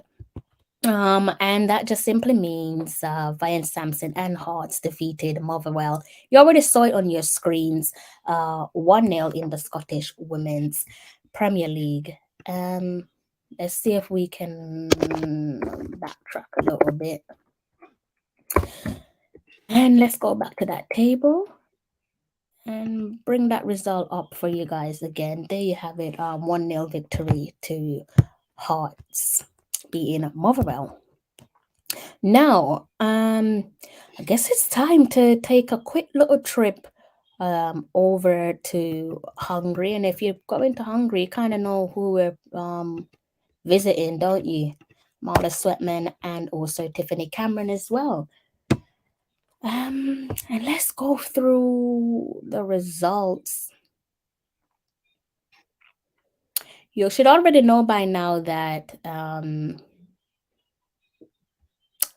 And that just simply means Vian Samson and Hearts defeated Motherwell. You already saw it on your screens. 1-0 in the Scottish Women's Premier League. Let's see if we can backtrack a little bit. And let's go back to that table and bring that result up for you guys again. There you have it, 1-0 victory to Hearts beating Motherwell. Now, I guess it's time to take a quick little trip over to Hungary. And if you're going to Hungary, you kind of know who we're visiting, don't you? Marla Sweatman and also Tiffany Cameron as well. And let's go through the results. You should already know by now that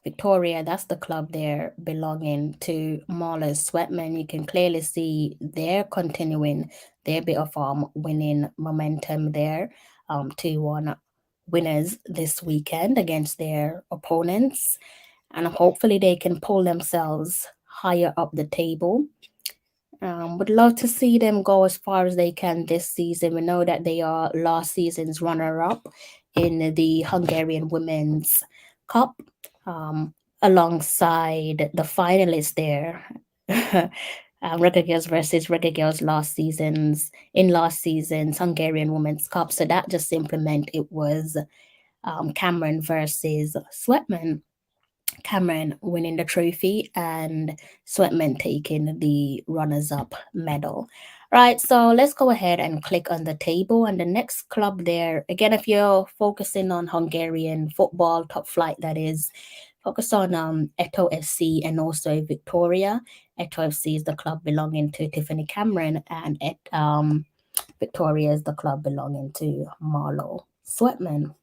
Victoria, that's the club there belonging to Marla Sweatman. You can clearly see they're continuing their bit of winning momentum there. 2-1 winners this weekend against their opponents. And hopefully they can pull themselves higher up the table. Would love to see them go as far as they can this season. We know that they are last season's runner-up in the Hungarian Women's Cup, alongside the finalists there. Reggae Girlz versus Reggae Girlz last season's Hungarian Women's Cup. So that just simply meant it was Cameron versus Sweatman. Cameron winning the trophy and Sweatman taking the runners-up medal. Right, so let's go ahead and click on the table, and the next club there, again, if you're focusing on Hungarian football, top flight that is, focus on Eto FC and also Victoria. Eto FC is the club belonging to Tiffany Cameron, and Victoria is the club belonging to Marlo Sweatman.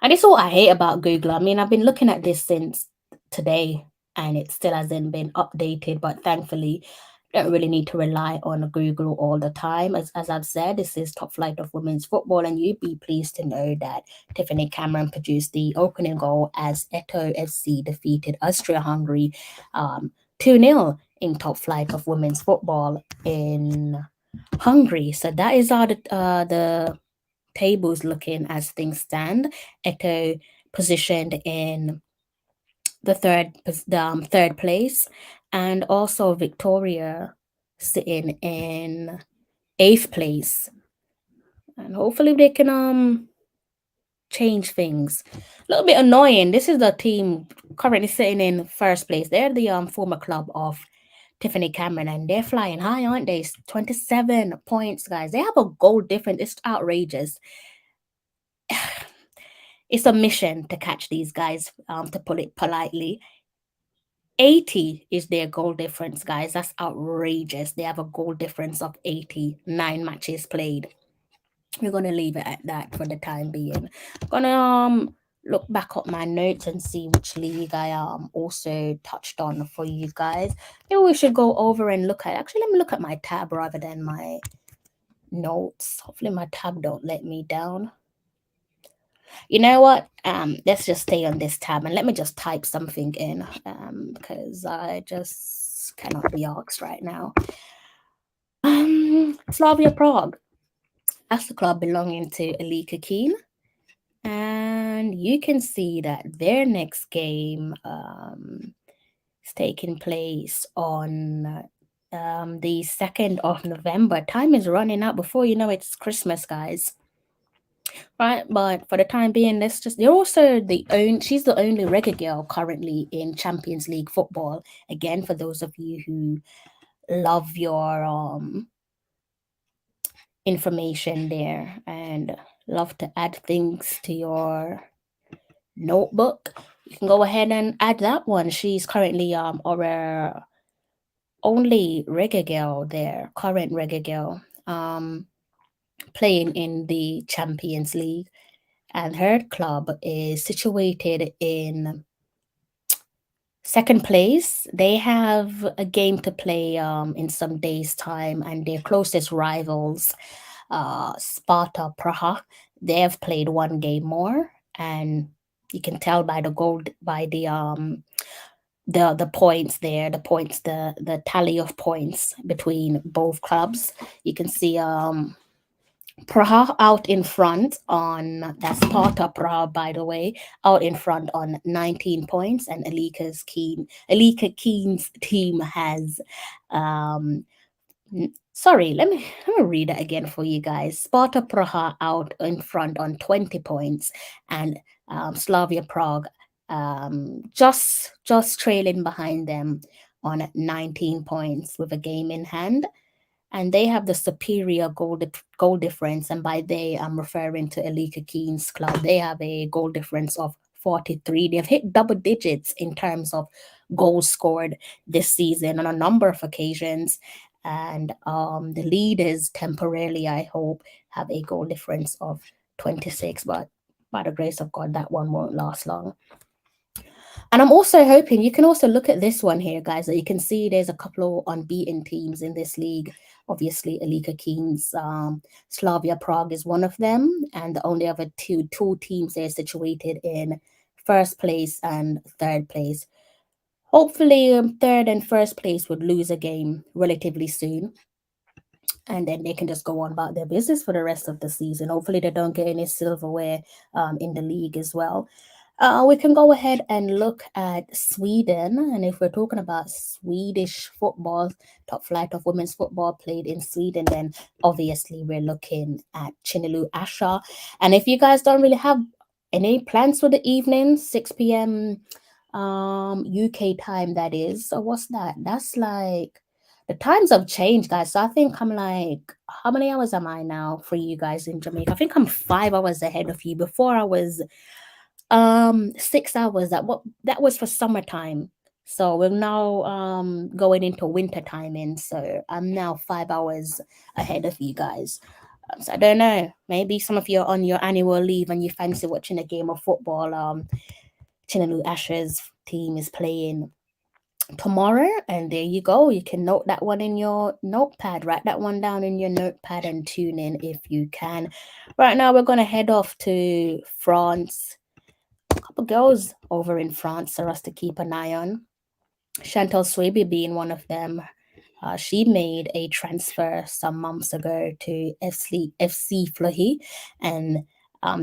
And it's what I hate about Google. I mean, I've been looking at this since today and it still hasn't been updated, but thankfully don't really need to rely on Google all the time. As I've said, this is top flight of women's football, and you'd be pleased to know that Tiffany Cameron produced the opening goal as Eto FC defeated Austria-Hungary 2-0 in top flight of women's football in Hungary. So that is how the tables looking as things stand. Eto positioned in the third place, and also Victoria sitting in 8th place. And hopefully they can change things. A little bit annoying. This is the team currently sitting in first place. They're the former club of Tiffany Cameron, and they're flying high, aren't they? 27 points, guys. They have a goal difference. It's outrageous. It's a mission to catch these guys, to put it politely. 80 is their goal difference, guys. That's outrageous. They have a goal difference of 80, 9 matches played. We're gonna leave it at that for the time being. I'm gonna look back up my notes and see which league I also touched on for you guys. Maybe we should go over and look at, actually let me look at my tab rather than my notes. Hopefully my tab don't let me down. You know what? Let's just stay on this tab and let me just type something in, because I just cannot be asked right now. Slavia Prague. That's the club belonging to Alika Keane. And you can see that their next game is taking place on the 2nd of November. Time is running out. Before you know it's Christmas, guys. Right, but for the time being, they're also she's the only Reggae girl currently in Champions League football. Again, for those of you who love your information there and love to add things to your notebook, you can go ahead and add that one. She's currently our only Reggae girl there, current Reggae girl, playing in the Champions League. And her club is situated in 2nd place. They have a game to play in some days' time, and their closest rivals, Sparta Praha, they have played 1 game more, and you can tell by the points there, the tally of points between both clubs. You can see Praha out in front on, that's Sparta Praha, by the way, out in front on 19 points, and Alika Keane's team has sorry, let me read it again for you guys. Sparta Praha out in front on 20 points, and Slavia Prague just trailing behind them on 19 points with a game in hand. And they have the superior goal difference. And by they, I'm referring to Alika Keane's club. They have a goal difference of 43. They've hit double digits in terms of goals scored this season on a number of occasions. And the leaders temporarily, I hope, have a goal difference of 26. But by the grace of God, that one won't last long. And I'm also hoping, you can also look at this one here, guys, that you can see there's a couple of unbeaten teams in this league. Obviously, Alika Keane's Slavia Prague is one of them, and the only other two teams are situated in 1st place and 3rd place. Hopefully, 3rd and 1st place would lose a game relatively soon, and then they can just go on about their business for the rest of the season. Hopefully, they don't get any silverware in the league as well. We can go ahead and look at Sweden. And if we're talking about Swedish football, top flight of women's football played in Sweden, then obviously we're looking at Chinelu Asha. And if you guys don't really have any plans for the evening, 6 p.m. UK time, that is. So what's that? That's like, the times have changed, guys. So I think I'm like, how many hours am I now for you guys in Jamaica? I think I'm 5 hours ahead of you. Before I was 6 hours. That was for summertime. So we're now going into winter timing. So I'm now 5 hours ahead of you guys. So I don't know. Maybe some of you are on your annual leave and you fancy watching a game of football. Chinelu Asher's team is playing tomorrow. And there you go. You can note that one in your notepad. Write that one down in your notepad and tune in if you can. Right now, we're going to head off to France. A couple girls over in France for us to keep an eye on. Chantal Swaby being one of them. She made a transfer some months ago to FC Fluhy, and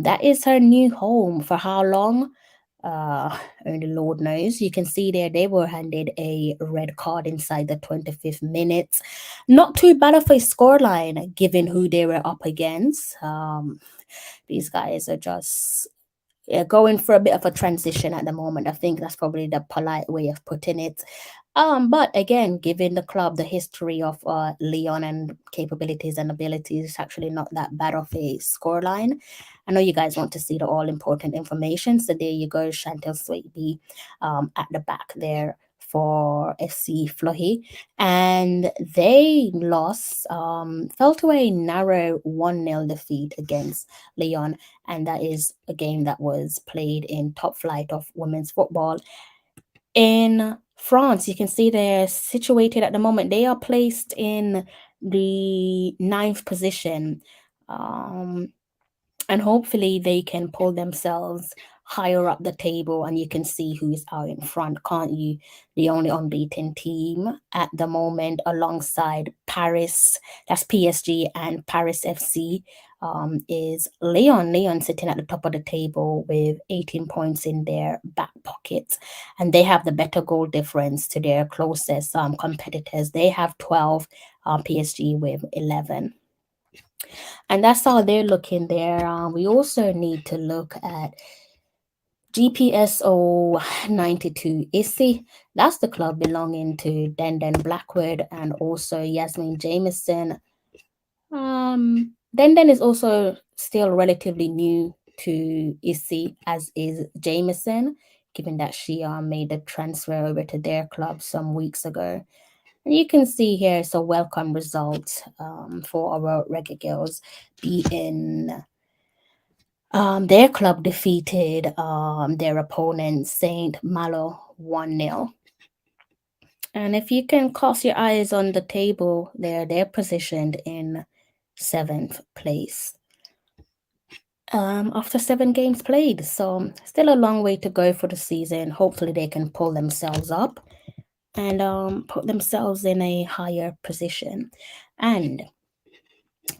that is her new home. For how long? Only Lord knows. You can see there they were handed a red card inside the 25th minute. Not too bad of a scoreline given who they were up against. These guys are just going for a bit of a transition at the moment. I think that's probably the polite way of putting it. But again, given the club, the history of Leon and capabilities and abilities, it's actually not that bad of a scoreline. I know you guys want to see the all-important information, so there you go, Chantal Swaby at the back there for FC Fluhy. And they lost, fell to a narrow 1-0 defeat against Leon, and that is a game that was played in top flight of women's football. In France, you can see they're situated at the moment. They are placed in the 9th position. And hopefully they can pull themselves higher up the table, and you can see who's out in front, can't you? The only unbeaten team at the moment, alongside Paris, that's PSG, and Paris FC, is Leon. Leon sitting at the top of the table with 18 points in their back pocket, and they have the better goal difference to their closest competitors. They have 12, PSG with 11. And that's how they're looking there. We also need to look at GPSO 92 Issy. That's the club belonging to Denden Blackwood and also Yasmin Jameson. Denden is also still relatively new to Issy, as is Jameson, given that she made the transfer over to their club some weeks ago. And you can see here it's a welcome result for our Reggae Girlz, being their club defeated their opponent Saint Malo 1-0. And if you can cast your eyes on the table there, they're positioned in 7th place after 7 games played. So still a long way to go for the season. Hopefully they can pull themselves up and put themselves in a higher position. And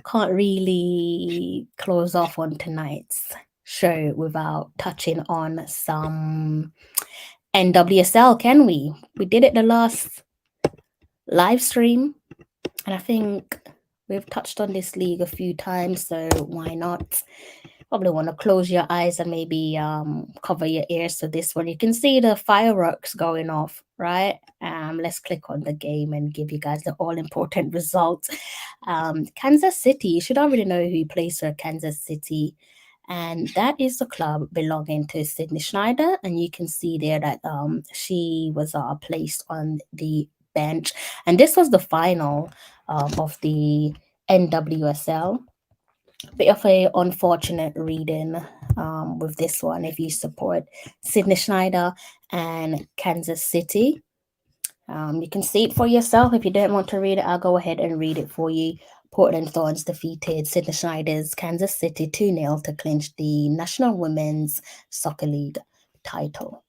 can't really close off on tonight's show without touching on some NWSL, can we? We did it the last live stream, and I think we've touched on this league a few times, so why not? Probably want to close your eyes and maybe cover your ears for this one. You can see the fireworks going off, right? Let's click on the game and give you guys the all-important results. Kansas City, you should already know who plays for Kansas City. And that is the club belonging to Sydney Schneider. And you can see there that she was placed on the bench. And this was the final of the NWSL. Bit of a unfortunate reading with this one if you support Sydney Schneider and Kansas City. You can see it for yourself. If you don't want to read it, I'll go ahead and read it for you. Portland Thorns defeated Sydney Schneider's Kansas City 2-0 to clinch the National Women's Soccer League title.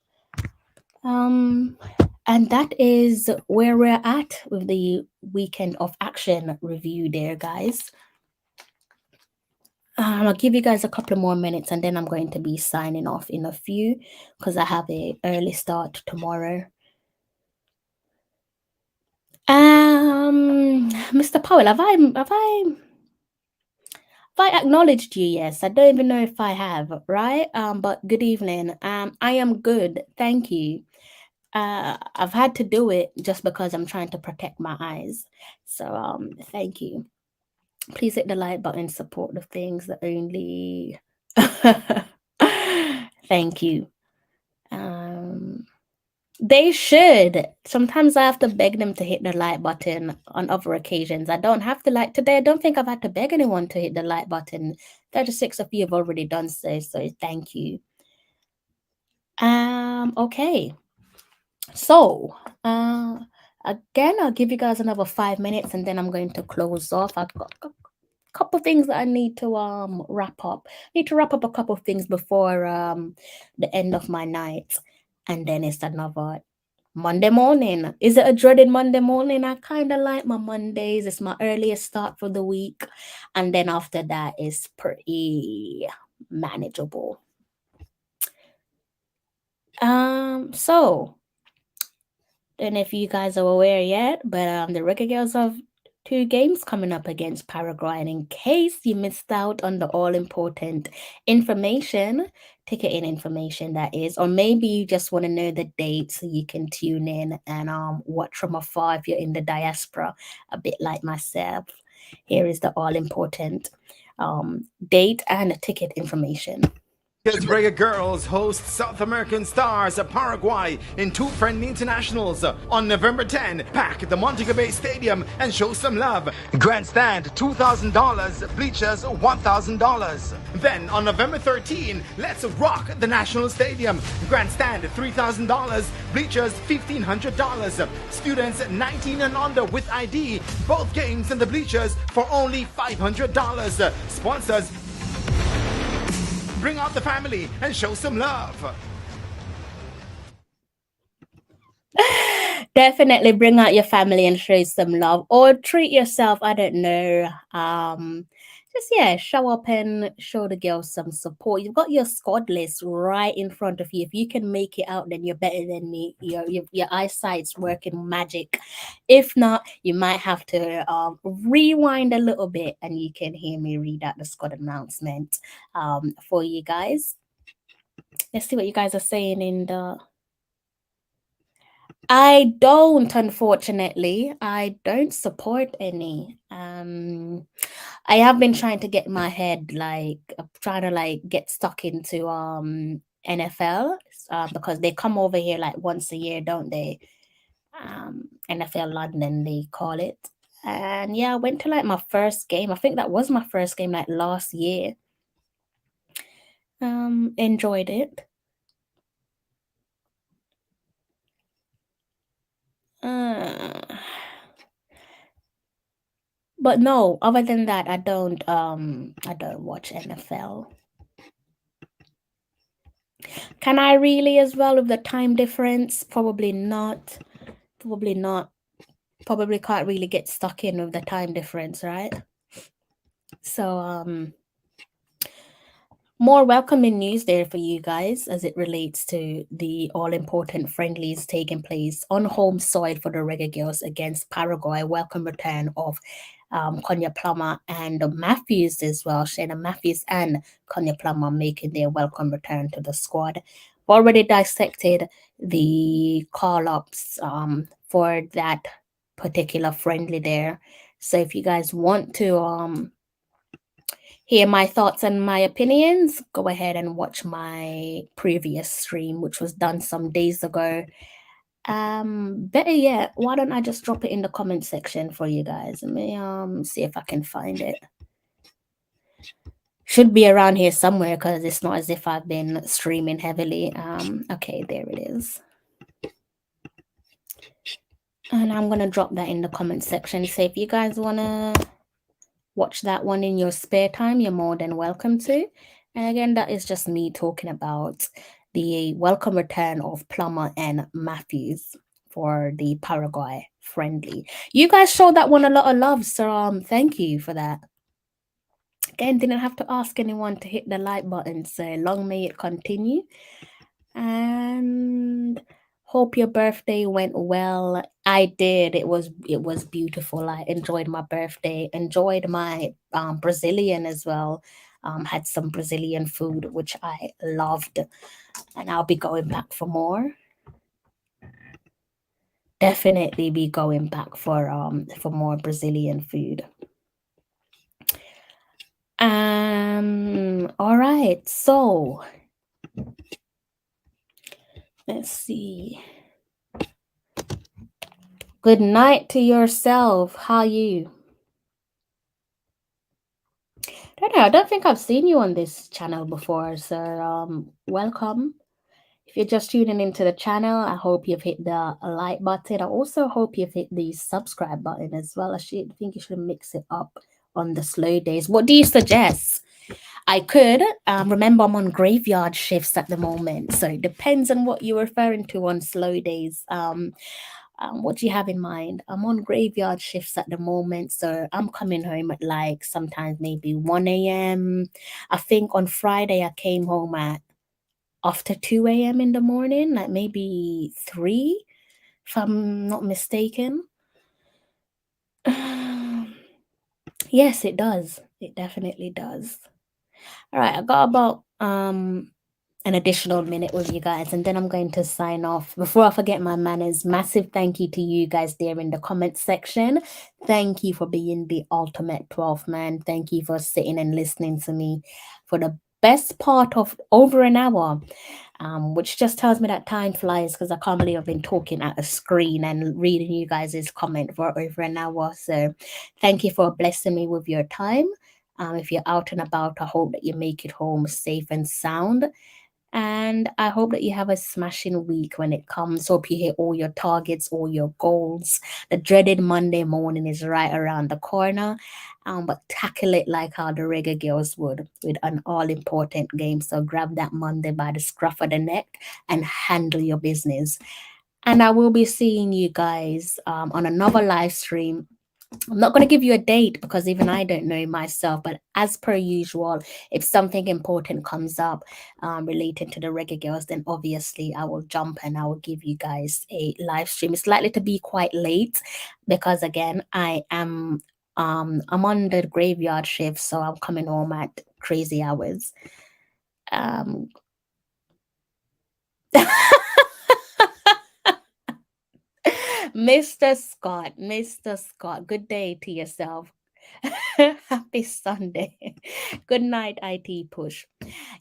And that is where we're at with the weekend of action review there, guys. I'll give you guys a couple more minutes and then I'm going to be signing off in a few because I have an early start tomorrow. Mr. Powell, have I acknowledged you? Yes, I don't even know if I have, right? But good evening. I am good, thank you. I've had to do it just because I'm trying to protect my eyes. So thank you. Please hit the like button, support the things that only. Thank you. They should. Sometimes I have to beg them to hit the like button. On other occasions, I don't have to. Like today, I don't think I've had to beg anyone to hit the like button. 36 of you have already done so thank you. Okay. So, again, I'll give you guys another 5 minutes and then I'm going to close off. I've got a couple things that I need to wrap up. Need to wrap up a couple things before the end of my night, and then it's another Monday morning. Is it a dreaded Monday morning? I kind of like my Mondays. It's my earliest start for the week, and then after that is pretty manageable. So don't know if you guys are aware yet, but the Reggae Girlz have 2 games coming up against Paraguay. And in case you missed out on the all-important information, ticketing information that is, or maybe you just want to know the date so you can tune in and watch from afar if you're in the diaspora, a bit like myself. Here is the all-important date and ticket information. Reggae Girlz host South American Stars of Paraguay in 2 friendly internationals on November 10. Pack the Montego Bay Stadium and show some love. Grandstand $2,000, bleachers $1,000. Then on November 13, let's rock the National Stadium. Grandstand $3,000, bleachers $1,500. Students 19 and under with ID. Both games in the bleachers for only $500. Sponsors: bring out the family and show some love. Definitely bring out your family and show some love, or treat yourself. I don't know. Just show up and show the girls some support. You've got your squad list right in front of you. If you can make it out, then you're better than me. Your eyesight's working magic. If not, you might have to rewind a little bit and you can hear me read out the squad announcement for you guys. Let's see what you guys are saying in the... I don't, unfortunately. I don't support any. I have been trying to get my head trying to get stuck into NFL because they come over here like once a year, don't they? NFL London, they call it. And yeah, I went to like my first game. I think that was my first game like last year. Enjoyed it. But no, other than that, I don't watch NFL. Can I really as well with the time difference? Probably not. Probably not. Probably can't really get stuck in with the time difference, right? So more welcoming news there for you guys as it relates to the all-important friendlies taking place on home soil for the Reggae Girlz against Paraguay. Welcome return of Konya Plummer and Matthews as well. Shayna Matthews and Konya Plummer making their welcome return to the squad. We've already dissected the call-ups for that particular friendly there. So if you guys want to hear my thoughts and my opinions, go ahead and watch my previous stream, which was done some days ago. Better yet, why don't I just drop it in the comment section for you guys? Let me see if I can find it. Should be around here somewhere because it's not as if I've been streaming heavily. Okay, there it is. And I'm gonna drop that in the comment section. So if you guys wanna watch that one in your spare time, you're more than welcome to. And again, that is just me talking about the welcome return of Plummer and Matthews for the Paraguay friendly. You guys showed that one a lot of love, so thank you for that. Again, didn't have to ask anyone to hit the like button, so long may it continue. And hope your birthday went well. I did. It was beautiful. I enjoyed my birthday. Enjoyed my Brazilian as well. Had some Brazilian food which I loved, and I'll be going back for more. Definitely be going back for more Brazilian food. All right, so let's see. Good night to yourself. How are you? I don't know. I don't think I've seen you on this channel before, so welcome. If you're just tuning into the channel, I hope you've hit the like button. I also hope you've hit the subscribe button as well. I think you should mix it up on the slow days. What do you suggest? I could. Remember, I'm on graveyard shifts at the moment, so it depends on what you're referring to on slow days. What do you have in mind? I'm on graveyard shifts at the moment, so I'm coming home at like sometimes maybe 1 a.m. I think on Friday I came home at after 2 a.m. in the morning, like maybe 3, if I'm not mistaken. Yes, it does. It definitely does. All right, I got about an additional minute with you guys, and then I'm going to sign off. Before I forget my manners, massive thank you to you guys there in the comment section. Thank you for being the ultimate 12th man. Thank you for sitting and listening to me for the best part of over an hour, which just tells me that time flies, because I can't believe I've been talking at a screen and reading you guys' comment for over an hour. So thank you for blessing me with your time. If you're out and about, I hope that you make it home safe and sound. And I hope that you have a smashing week when it comes. Hope you hit all your targets, all your goals. The dreaded Monday morning is right around the corner. But tackle it like how the Reggae Girlz would, with an all-important game. So grab that Monday by the scruff of the neck and handle your business. And I will be seeing you guys on another live stream. I'm not going to give you a date because even I don't know myself, but as per usual, if something important comes up related to the Reggae Girlz, then obviously I will jump and I will give you guys a live stream. It's likely to be quite late because again, I'm on the graveyard shift, so I'm coming home at crazy hours. Mr. Scott, good day to yourself. Happy Sunday. Good night, IT push.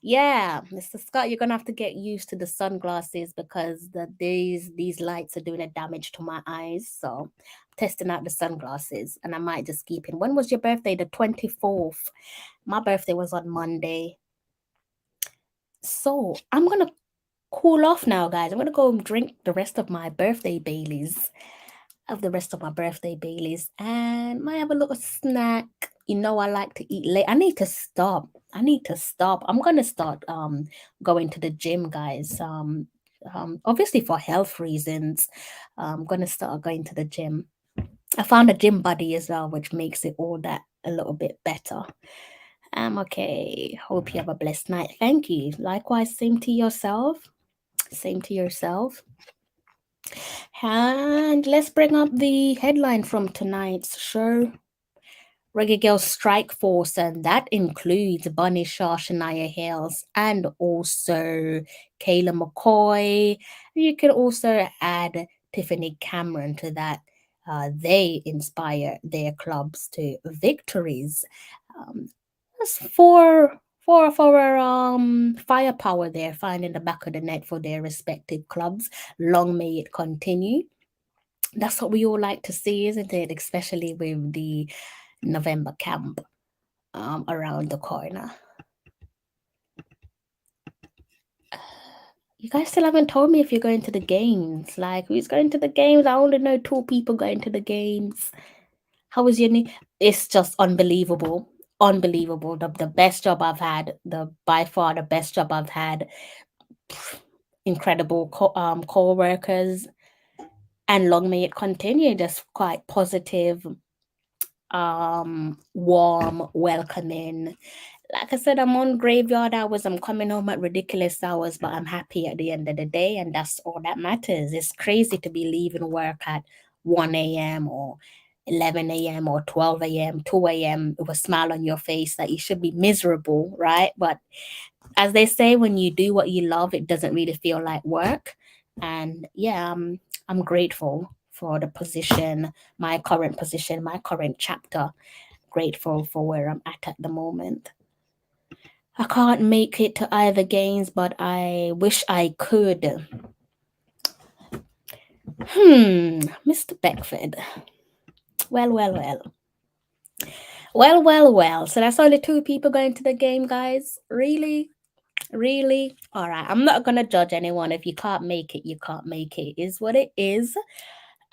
Yeah, Mr. Scott, you're gonna have to get used to the sunglasses because these lights are doing a damage to my eyes. So testing out the sunglasses, and I might just keep in. When was your birthday? The 24th. My birthday was on Monday. So I'm gonna cool off now, guys. I'm gonna go and drink the rest of my birthday Baileys. And might have a little snack. You know, I like to eat late. I need to stop. I'm gonna start going to the gym, guys. Obviously for health reasons. I'm gonna start going to the gym. I found a gym buddy as well, which makes it all that a little bit better. Okay. Hope you have a blessed night. Thank you. Likewise, same to yourself. And let's bring up the headline from tonight's show. Reggae Girlz Strike Force, and that includes Bunny Shaw, Shania Hills, and also Kayla McCoy. You can also add Tiffany Cameron to that. They inspire their clubs to victories. That's for firepower there, finding the back of the net for their respective clubs. Long may it continue. That's what we all like to see, isn't it? Especially with the November camp around the corner. You guys still haven't told me if you're going to the games. Like, who's going to the games? I only know 2 people going to the games. How was your knee? It's just unbelievable. Unbelievable. The best job I've had. By far the best job I've had. Incredible co-workers. And long may it continue. Just quite positive, warm, welcoming. Like I said, I'm on graveyard hours. I'm coming home at ridiculous hours, but I'm happy at the end of the day, and that's all that matters. It's crazy to be leaving work at 1 a.m. or 11 a.m. or 12 a.m., 2 a.m. with a smile on your face that you should be miserable, right? But as they say, when you do what you love, it doesn't really feel like work. And yeah, I'm grateful for the position, my current position, my current chapter. Grateful for where I'm at the moment. I can't make it to either games, but I wish I could. Mr. Beckford. Well. So that's only 2 people going to the game, guys. Really? Really? All right. I'm not gonna judge anyone. If you can't make it, you can't make it. Is what it is.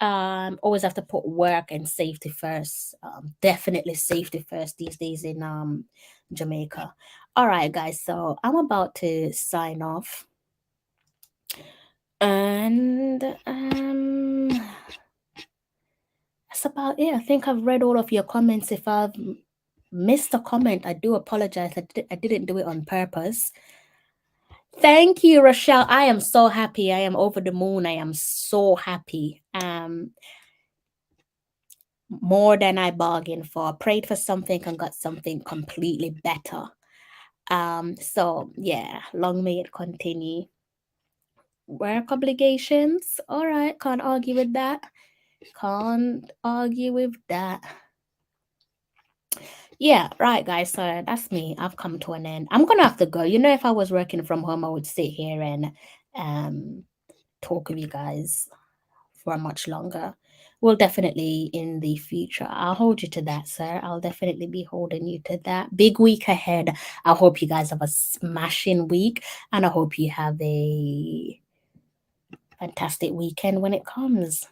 Always have to put work and safety first. Definitely safety first these days in Jamaica. All right, guys. So I'm about to sign off. And that's about it. I think I've read all of your comments. If I've missed a comment, I do apologize. I didn't do it on purpose. Thank you, Rochelle. I am so happy. I am over the moon. I am so happy. More than I bargained for. Prayed for something and got something completely better. So yeah, long may it continue. Work obligations. All right, can't argue with that. Can't argue with that. Yeah, right, guys. So that's me. I've come to an end. I'm gonna have to go. You know, if I was working from home, I would sit here and talk with you guys for much longer. Well, definitely in the future. I'll hold you to that, sir. I'll definitely be holding you to that. Big week ahead. I hope you guys have a smashing week, and I hope you have a fantastic weekend when it comes.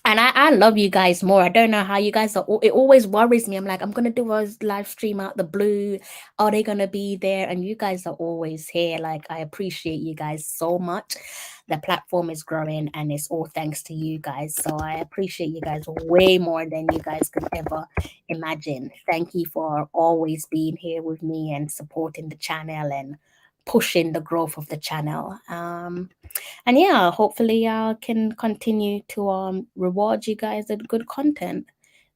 And I love you guys more. I don't know how you guys are. It always worries me. I'm like, I'm going to do a live stream out the blue. Are they going to be there? And you guys are always here. Like, I appreciate you guys so much. The platform is growing and it's all thanks to you guys. So I appreciate you guys way more than you guys could ever imagine. Thank you for always being here with me and supporting the channel and pushing the growth of the channel. And yeah, hopefully I can continue to reward you guys with good content.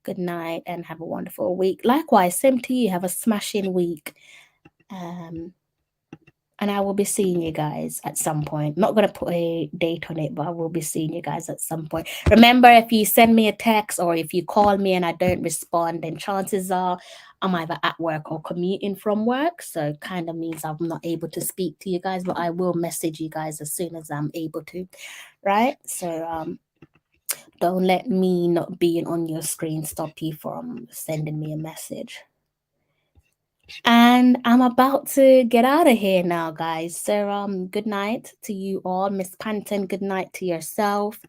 Good night and have a wonderful week. Likewise, same to you. Have a smashing week. And I will be seeing you guys at some point. Not going to put a date on it, but I will be seeing you guys at some point. Remember, if you send me a text or if you call me and I don't respond, then chances are I'm either at work or commuting from work. So it kind of means I'm not able to speak to you guys, but I will message you guys as soon as I'm able to, right? So don't let me not being on your screen stop you from sending me a message. And I'm about to get out of here now, guys. So good night to you all. Miss Panton, good night to yourself.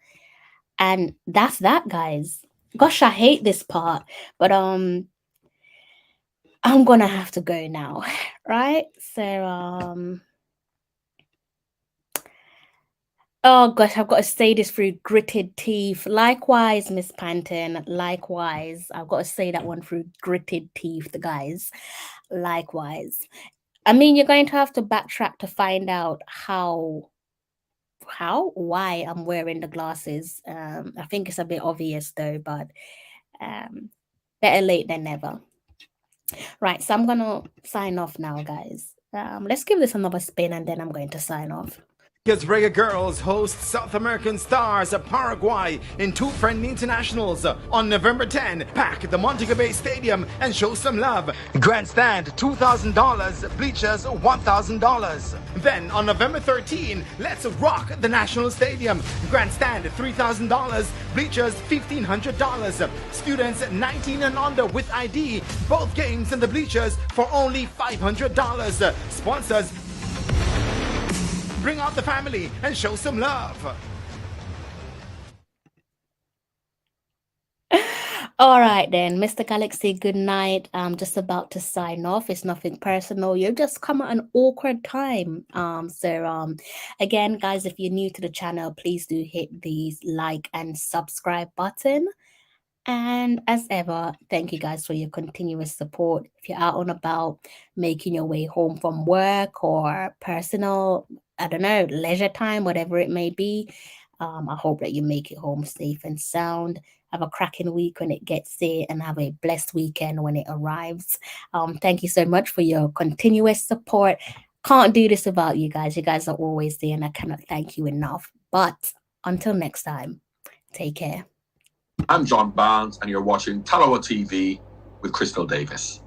And that's that, guys. Gosh, I hate this part, but I'm gonna have to go now, right? So oh gosh, I've got to say this through gritted teeth. Likewise, Miss Panton. Likewise, I've got to say that one through gritted teeth, guys. Likewise. I mean, you're going to have to backtrack to find out why I'm wearing the glasses. I think it's a bit obvious though, but better late than never. Right, so I'm gonna sign off now, guys. Let's give this another spin and then I'm going to sign off. Because Reggae Girlz hosts South American Stars of Paraguay in 2 friendly internationals on November 10. Pack the Montego Bay Stadium and show some love. Grandstand $2,000, bleachers $1,000. Then on November 13, let's rock the National Stadium. Grandstand $3,000, bleachers $1,500. Students 19 and under with ID. Both games in the bleachers for only $500. Sponsors. Bring out the family and show some love. All right then, Mr. Galaxy, good night. I'm just about to sign off. It's nothing personal. You've just come at an awkward time. So again, guys, if you're new to the channel, please do hit the like and subscribe button. And as ever, thank you guys for your continuous support. If you're out and about making your way home from work or personal, I don't know, leisure time, whatever it may be, I hope that you make it home safe and sound. Have a cracking week when it gets there and have a blessed weekend when it arrives. Thank you so much for your continuous support. Can't do this without you guys. You guys are always there and I cannot thank you enough. But until next time, take care. I'm John Barnes, and you're watching Talawa TV with Crystal Davis.